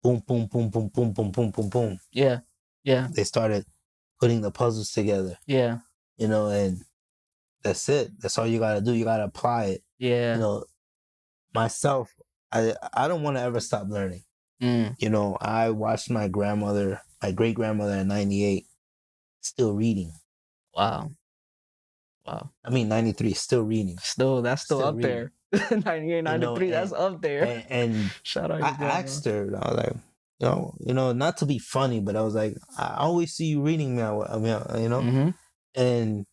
boom, boom, boom, boom, boom, boom, boom, boom, boom. Yeah. They started putting the puzzles together. Yeah. You know, and that's it. That's all you gotta do. You gotta apply it. Yeah. You know, myself, I don't want to ever stop learning. You know, I watched my great grandmother at 98, still reading. Wow. I mean, 93, still reading. That's still up reading. There. 98, 93, that's up there. And shout out. I asked her, I was like, you know, not to be funny, but I was like, I always see you reading me. I mean, you know, and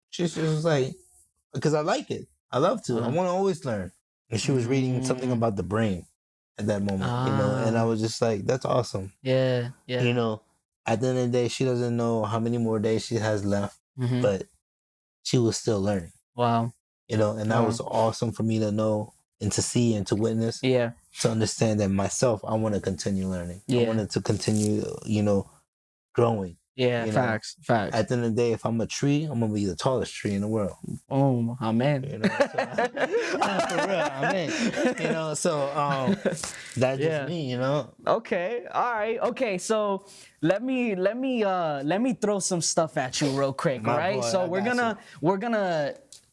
she was like, because I like it. I love to. I want to always learn. And she was reading something about the brain at that moment, you know, and I was just like, that's awesome. Yeah. You know, at the end of the day, she doesn't know how many more days she has left, but she was still learning. Wow. You know, and that was awesome for me to know and to see and to witness. Yeah. To understand that myself, I want to continue learning. I wanted to continue, you know, growing. Yeah, you facts. At the end of the day, if I'm a tree, I'm gonna be the tallest tree in the world. Oh, amen. You know, for real, amen. You know, so that's just me. You know. Okay. All right. Okay. So let me throw some stuff at you real quick. All right. So we're gonna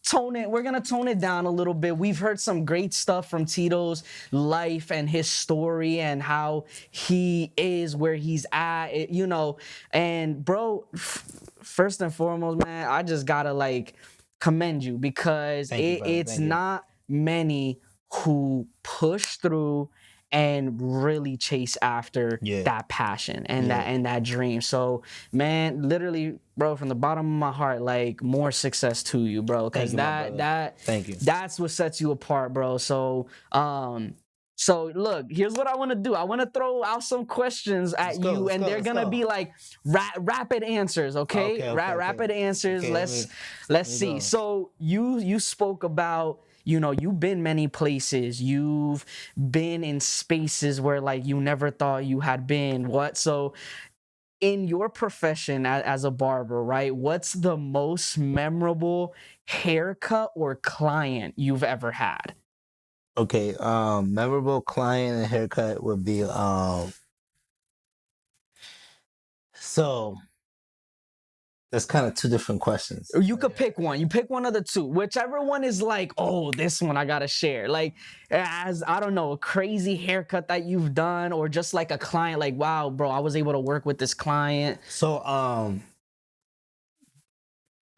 tone it down a little bit. We've heard some great stuff from Tito's life and his story and how he is where he's at, you know. And bro, first and foremost, man, I just gotta commend you because it's not many who push through and really chase after that passion and that dream. So, man, literally, bro, from the bottom of my heart, more success to you, bro. Because thank you. That's what sets you apart, bro. So, so look, here's what I want to do. I want to throw out some questions at you, and they're gonna be rapid answers, okay? Rapid answers. Okay, let's see. Go. So you spoke about, you know, you've been many places. You've been in spaces where you never thought you had been. So in your profession as a barber, right? What's the most memorable haircut or client you've ever had? Okay, memorable client and haircut would be so that's kind of two different questions. You could pick one. You pick one of the two. Whichever one is like, oh, this one I gotta share. Like, as I don't know, a crazy haircut that you've done, or just like a client, like, wow, bro, I was able to work with this client. So,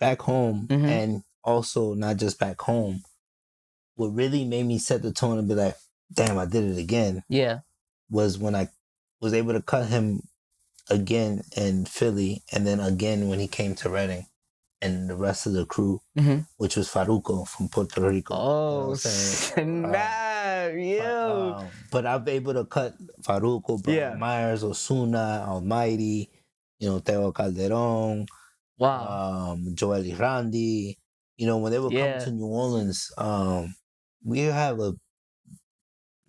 back home, and also not just back home, what really made me set the tone and be like, damn, I did it again. Yeah. Was when I was able to cut him again in Philly, and then again when he came to Reading, and the rest of the crew, which was Faruco from Puerto Rico. Oh, snap, yo. But I've been able to cut Faruco, Brian Myers, Osuna, Almighty, Teo Calderon, Joel Randy. When they would come to New Orleans, we have a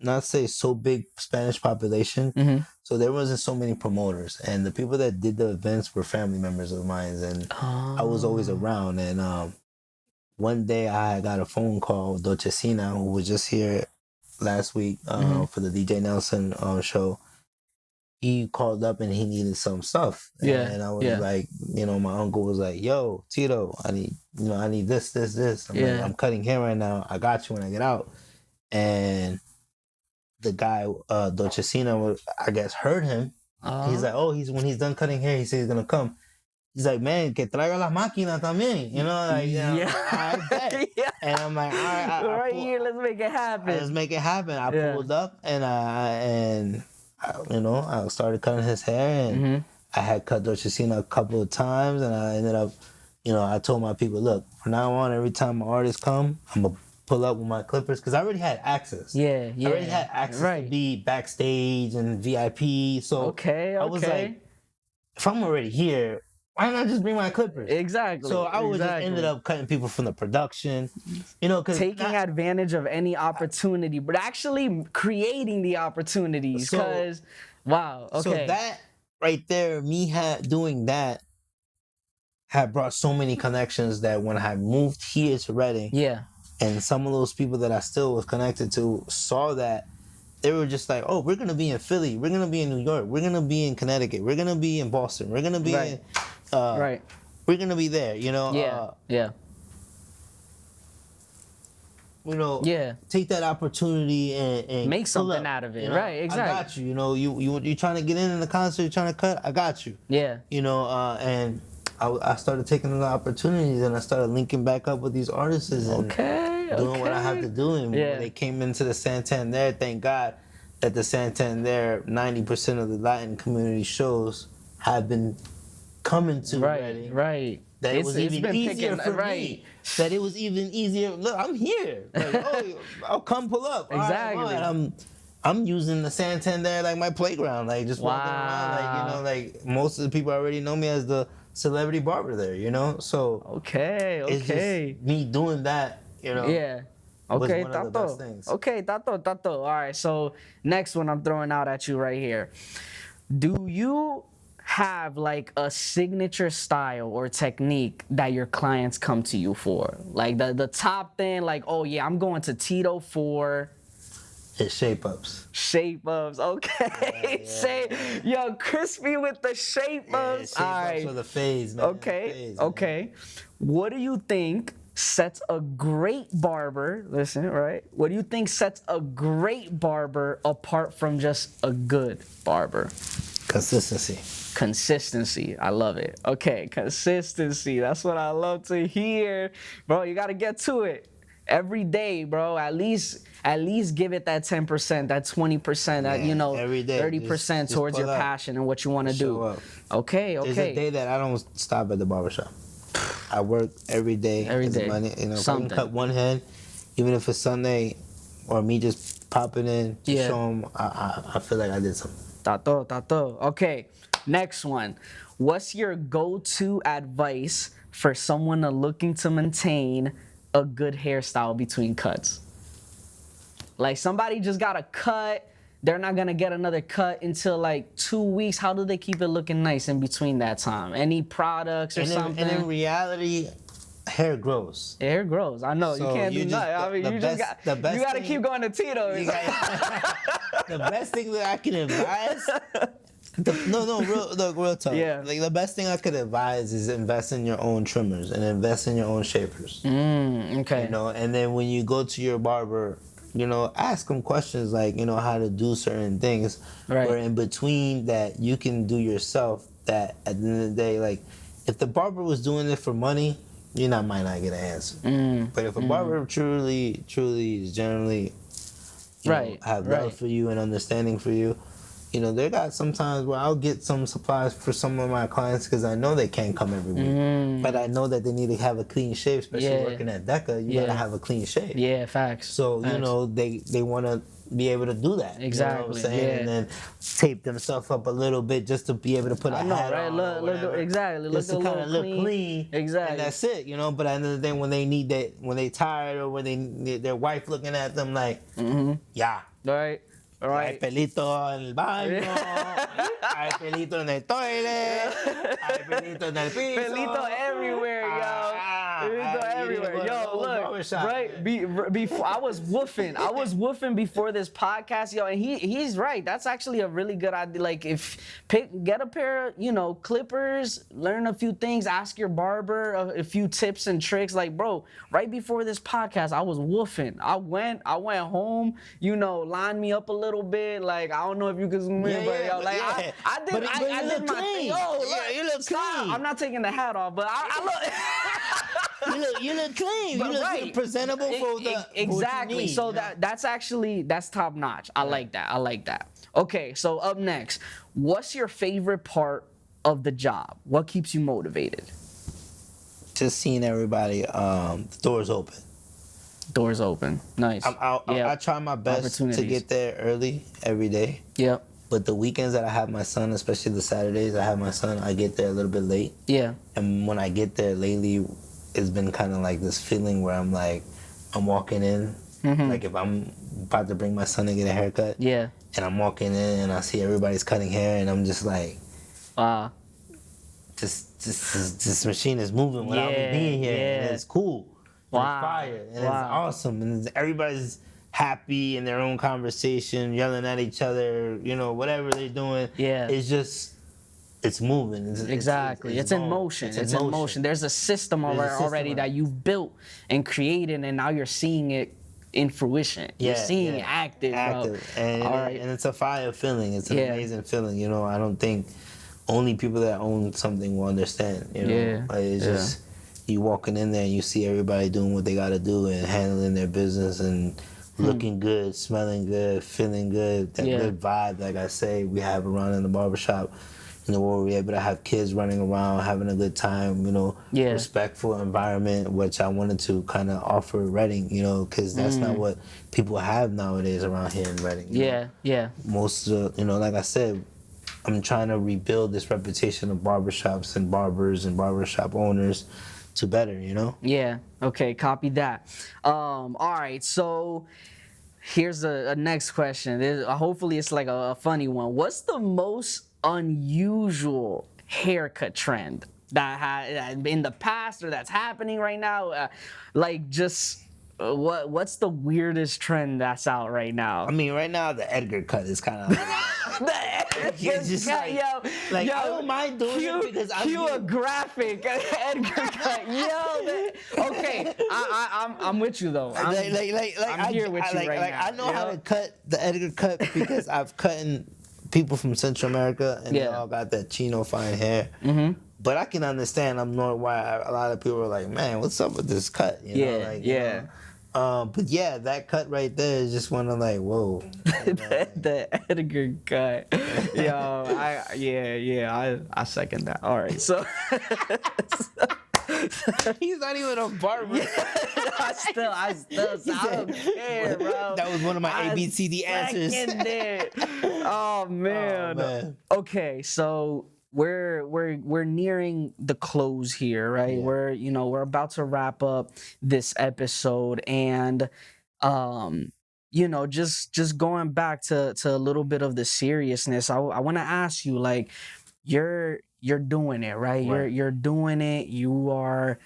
not say so big Spanish population, so there wasn't so many promoters, and the people that did the events were family members of mine, and I was always around. And one day I got a phone call, Dochesina, who was just here last week for the DJ Nelson show. He called up and he needed some stuff, and I was like, my uncle was like, "Yo, Tito, I need this. I'm like, I'm cutting hair right now. I got you when I get out." And the guy, Dochesina, I guess heard him. He's like, when he's done cutting hair, he said he's gonna come. He's like, man, que traiga las máquinas también. I bet. And I'm like, all right, here, let's make it happen. Let's make it happen. I pulled up and I started cutting his hair, and I had cut Dochesina a couple of times, and I ended up, I told my people, look, from now on, every time my artists come, I'm gonna pull up with my clippers, because I already had access. I already had access to be backstage and VIP. So I was like, if I'm already here, why not just bring my clippers? Exactly. So I just ended up cutting people from the production, cause taking advantage of any opportunity, but actually creating the opportunities. Because wow, okay. So that right there, doing that, had brought so many connections that when I moved here to Reading, and some of those people that I still was connected to saw that, they were just like, oh, we're going to be in Philly. We're going to be in New York. We're going to be in Connecticut. We're going to be in Boston. We're going to be in... We're going to be there, take that opportunity and make something out of it. Right, exactly. I got you. You trying to get in the concert, you're trying to cut, I got you. And I started taking the opportunities, and I started linking back up with these artists and doing what I have to do. And when they came into the Santander, thank God that the Santander, 90% of the Latin community shows have been coming to Reading. Right. That it was even easier for me. That it was even easier. Look, I'm here. Like, I'll come pull up. Exactly. Right, I'm using the Santander like my playground, like just walking around, like most of the people already know me as the celebrity barber there, So it's just me doing that, Okay, was one of the best things. Okay, Tato. All right, so next one I'm throwing out at you right here. Do you have like a signature style or technique that your clients come to you for? Like the top thing, like, oh yeah, I'm going to Tito for... It's shape-ups. Shape-ups, okay. Yo, crispy with the shape-ups. Shape-ups all right. for the fades, man. Okay. What do you think sets a great barber, what do you think sets a great barber apart from just a good barber? Consistency. I love it. Okay, consistency. That's what I love to hear. Bro, you got to get to it. Every day, bro, at least give it that 10%, that 20%, that, every day, 30% just towards your passion and what you want to do. Up. Okay. There's a day that I don't stop at the barbershop. I work every day. Money, if I can cut one head, even if it's Sunday, or me just popping in to show them, I feel like I did something. Tato. Okay, next one. What's your go-to advice for someone looking to maintain a good hairstyle between cuts? Like somebody just got a cut, they're not gonna get another cut until like 2 weeks. How do they keep it looking nice in between that time? Any products or something? And in reality, hair grows. Hair grows. I know. So you can't do nothing. I mean, you got to keep going to Tito. The best thing that I can advise, Real talk. Yeah. Like the best thing I could advise is invest in your own trimmers and invest in your own shapers. Okay. You know, and then when you go to your barber, you know, ask them questions like, you know, how to do certain things. Right. Where in between that you can do yourself. That at the end of the day, like, if the barber was doing it for money, might not get an answer. But if a barber truly is generally, have love for you and understanding for you, there got some times where I'll get some supplies for some of my clients because I know they can't come every week. But I know that they need to have a clean shave, especially working at DECA. You gotta have a clean shave. Yeah, facts. So, they want to be able to do that. Exactly. You know what I'm saying? And then tape themselves up a little bit just to be able to put a hat on. Look, exactly. Just to kind of look clean. Exactly. And that's it, But at the end of the day, when they need that, when they tired or when they need their wife looking at them like, yeah. Right. Hay pelito en el baño, hay pelito en el toilet, hay pelito en el piso. Pelito everywhere, yo. Pelito everywhere. Yo, look, right? Before I was woofing before this podcast, yo, and he's right. That's actually a really good idea. Like, get a pair of, clippers, learn a few things, ask your barber a few tips and tricks. Like, bro, right before this podcast, I was woofing. I went home, lined me up a little bit. Like, I don't know if you can zoom in, but yo, like, I did my thing. Yo, look, you look clean. I'm not taking the hat off, but I look. you look clean. But you look presentable for the exactly. What you need, so that's top notch. I like that. Okay, so up next, what's your favorite part of the job? What keeps you motivated? Just seeing everybody, the doors open. Doors open. Nice. I try my best to get there early every day. Yep. But the weekends that I have my son, especially the Saturdays I have my son, I get there a little bit late. Yeah. And when I get there lately, it's been kind of like this feeling where I'm walking in, like if I'm about to bring my son to get a haircut. Yeah. And I'm walking in and I see everybody's cutting hair and I'm just like, this machine is moving without me being here. Yeah. And it's cool. Wow. It's fire. And it's awesome. And everybody's happy in their own conversation, yelling at each other, whatever they're doing. Yeah. It's moving. It's in motion. It's in motion. There's a system already that you've built and created, and now you're seeing it in fruition. You're seeing it active. Bro. And it's a fire feeling. It's an amazing feeling. I don't think only people that own something will understand. It's just you walking in there and you see everybody doing what they got to do and handling their business and looking good, smelling good, feeling good. That good vibe, like I say, we have around in the barbershop. Where we're able to have kids running around, having a good time, respectful environment, which I wanted to kind of offer Reading, because that's not what people have nowadays around here in Reading. Yeah. Most of like I said, I'm trying to rebuild this reputation of barbershops and barbers and barbershop owners to better, Yeah. Okay. Copy that. All right. So here's a next question. Hopefully it's like a funny one. What's the most unusual haircut trend that had in the past or that's happening right now? What's the weirdest trend that's out right now? I mean, right now the Edgar cut is kind of I don't mind doing it because a graphic Edgar cut. Okay, I'm with you though. I'm here with you right now. I know how to cut the Edgar cut because I've cut people from Central America and they all got that chino fine hair. But I can understand why a lot of people are like, man, what's up with this cut? But that cut right there is just one of like, whoa. The Edgar cut. I second that. All right, so. He's not even a barber. I don't care, bro. That was one of my ABCD answers. Oh man. Okay, so we're nearing the close here, right? Yeah. We're about to wrap up this episode, and just going back to a little bit of the seriousness. I want to ask you, like, you're doing it, right? You're doing it. You are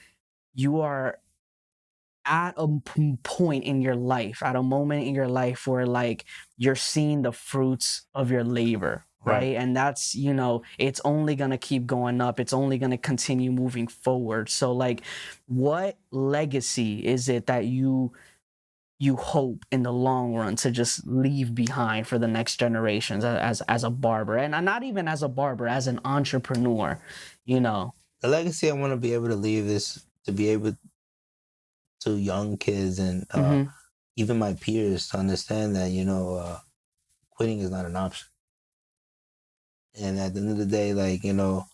at a point in your life, at a moment in your life where like you're seeing the fruits of your labor, right? And that's, you know, it's only going to keep going up. It's only going to continue moving forward. So like, what legacy is it that you hope in the long run to just leave behind for the next generations as a barber, and not even as a barber, as an entrepreneur, you know? The legacy I want to be able to leave is to be able to young kids and even my peers to understand that, you know, quitting is not an option. And at the end of the day, like, you know,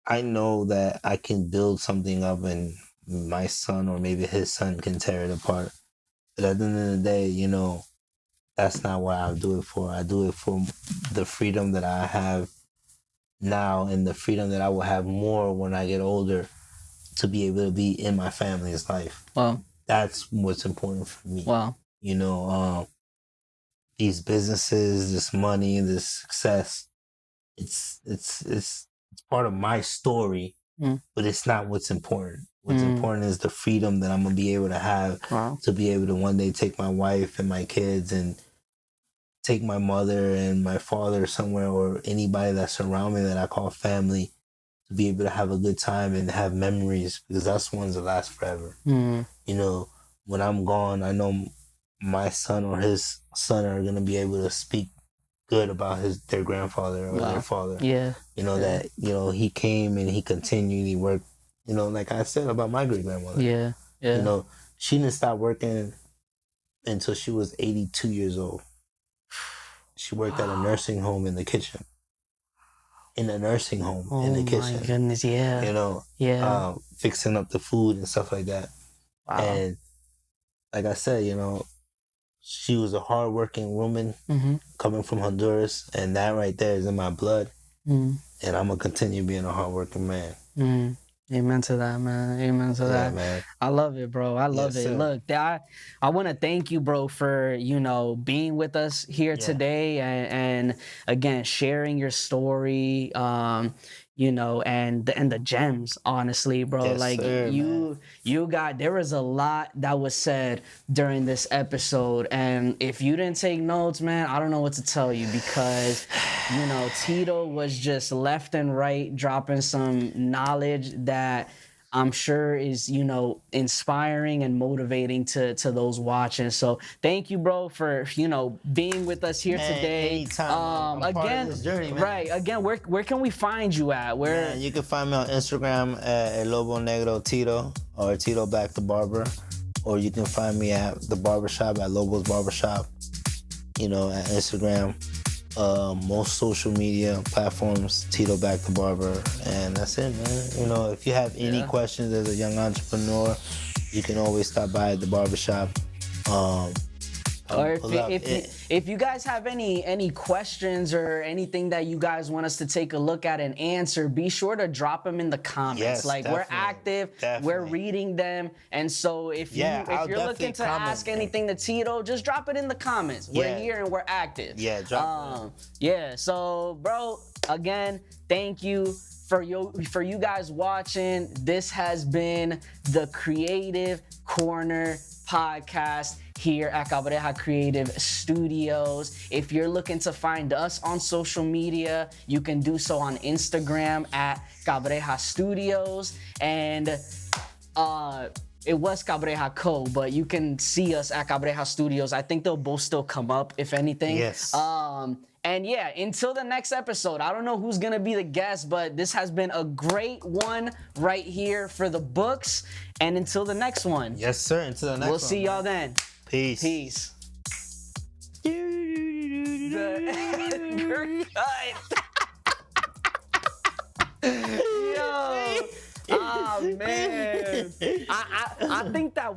I know that I can build something up and my son or maybe his son can tear it apart. But at the end of the day, you know, that's not what I do it for. I do it for the freedom that I have now and the freedom that I will have more when I get older to be able to be in my family's life. Wow. That's what's important for me. Wow. You know, these businesses, this money, this success, it's part of my story, but it's not what's important. What's important is the freedom that I'm gonna be able to have to be able to one day take my wife and my kids and take my mother and my father somewhere or anybody that's around me that I call family to be able to have a good time and have memories, because that's ones that last forever. You know, when I'm gone, I know my son or his son are gonna be able to speak good about their grandfather or their father. Yeah. You know, that, you know, he came and he continued, he worked, you know, like I said about my great grandmother. Yeah. Yeah. You know, she didn't stop working until she was 82 years old. She worked at a nursing home in the kitchen. In a nursing home in the kitchen. Oh my goodness, yeah. You know, fixing up the food and stuff like that. Wow. And like I said, you know, she was a hardworking woman coming from Honduras, and that right there is in my blood. And I'm gonna continue being a hardworking man. Amen to that, man. Amen to that. Man. I love it, bro. I love it. Sir. Look, I want to thank you, bro, for, you know, being with us here today and again, sharing your story, you know, and the gems, honestly, bro. Yes, like sir, there was a lot that was said during this episode. And if you didn't take notes, man, I don't know what to tell you, because, you know, Tito was just left and right dropping some knowledge that I'm sure is, you know, inspiring and motivating to those watching. So thank you, bro, for, you know, being with us here today. Anytime. I'm again, part of this journey, man. Right. Again, where can we find you at? Where you can find me on Instagram at El Lobo Negro Tito or Tito Black the Barber, or you can find me at the barbershop at Lobos Barbershop. You know, at Instagram. Most social media platforms, Tito Black the Barber, and that's it, man. You know, if you have any questions as a young entrepreneur, you can always stop by at the barbershop. Or if you guys have any questions or anything that you guys want us to take a look at and answer, be sure to drop them in the comments. Yes, like definitely, we're active, we're reading them, and so if you're looking to ask anything to Tito, just drop it in the comments. We're here and we're active. Yeah, drop it. Yeah. So, bro, again, thank you. For you guys watching, this has been the Creative Corner podcast here at Cabreja Creative Studios. If you're looking to find us on social media, you can do so on Instagram at Cabreja Studios, and it was Cabreja Co, but you can see us at Cabreja Studios. I think they'll both still come up, if anything. Yes. And yeah, until the next episode, I don't know who's gonna be the guest, but this has been a great one right here for the books. And until the next one. Yes, sir. Until the next one. We'll see y'all then. Peace. Peace. Yo. Oh man. I think that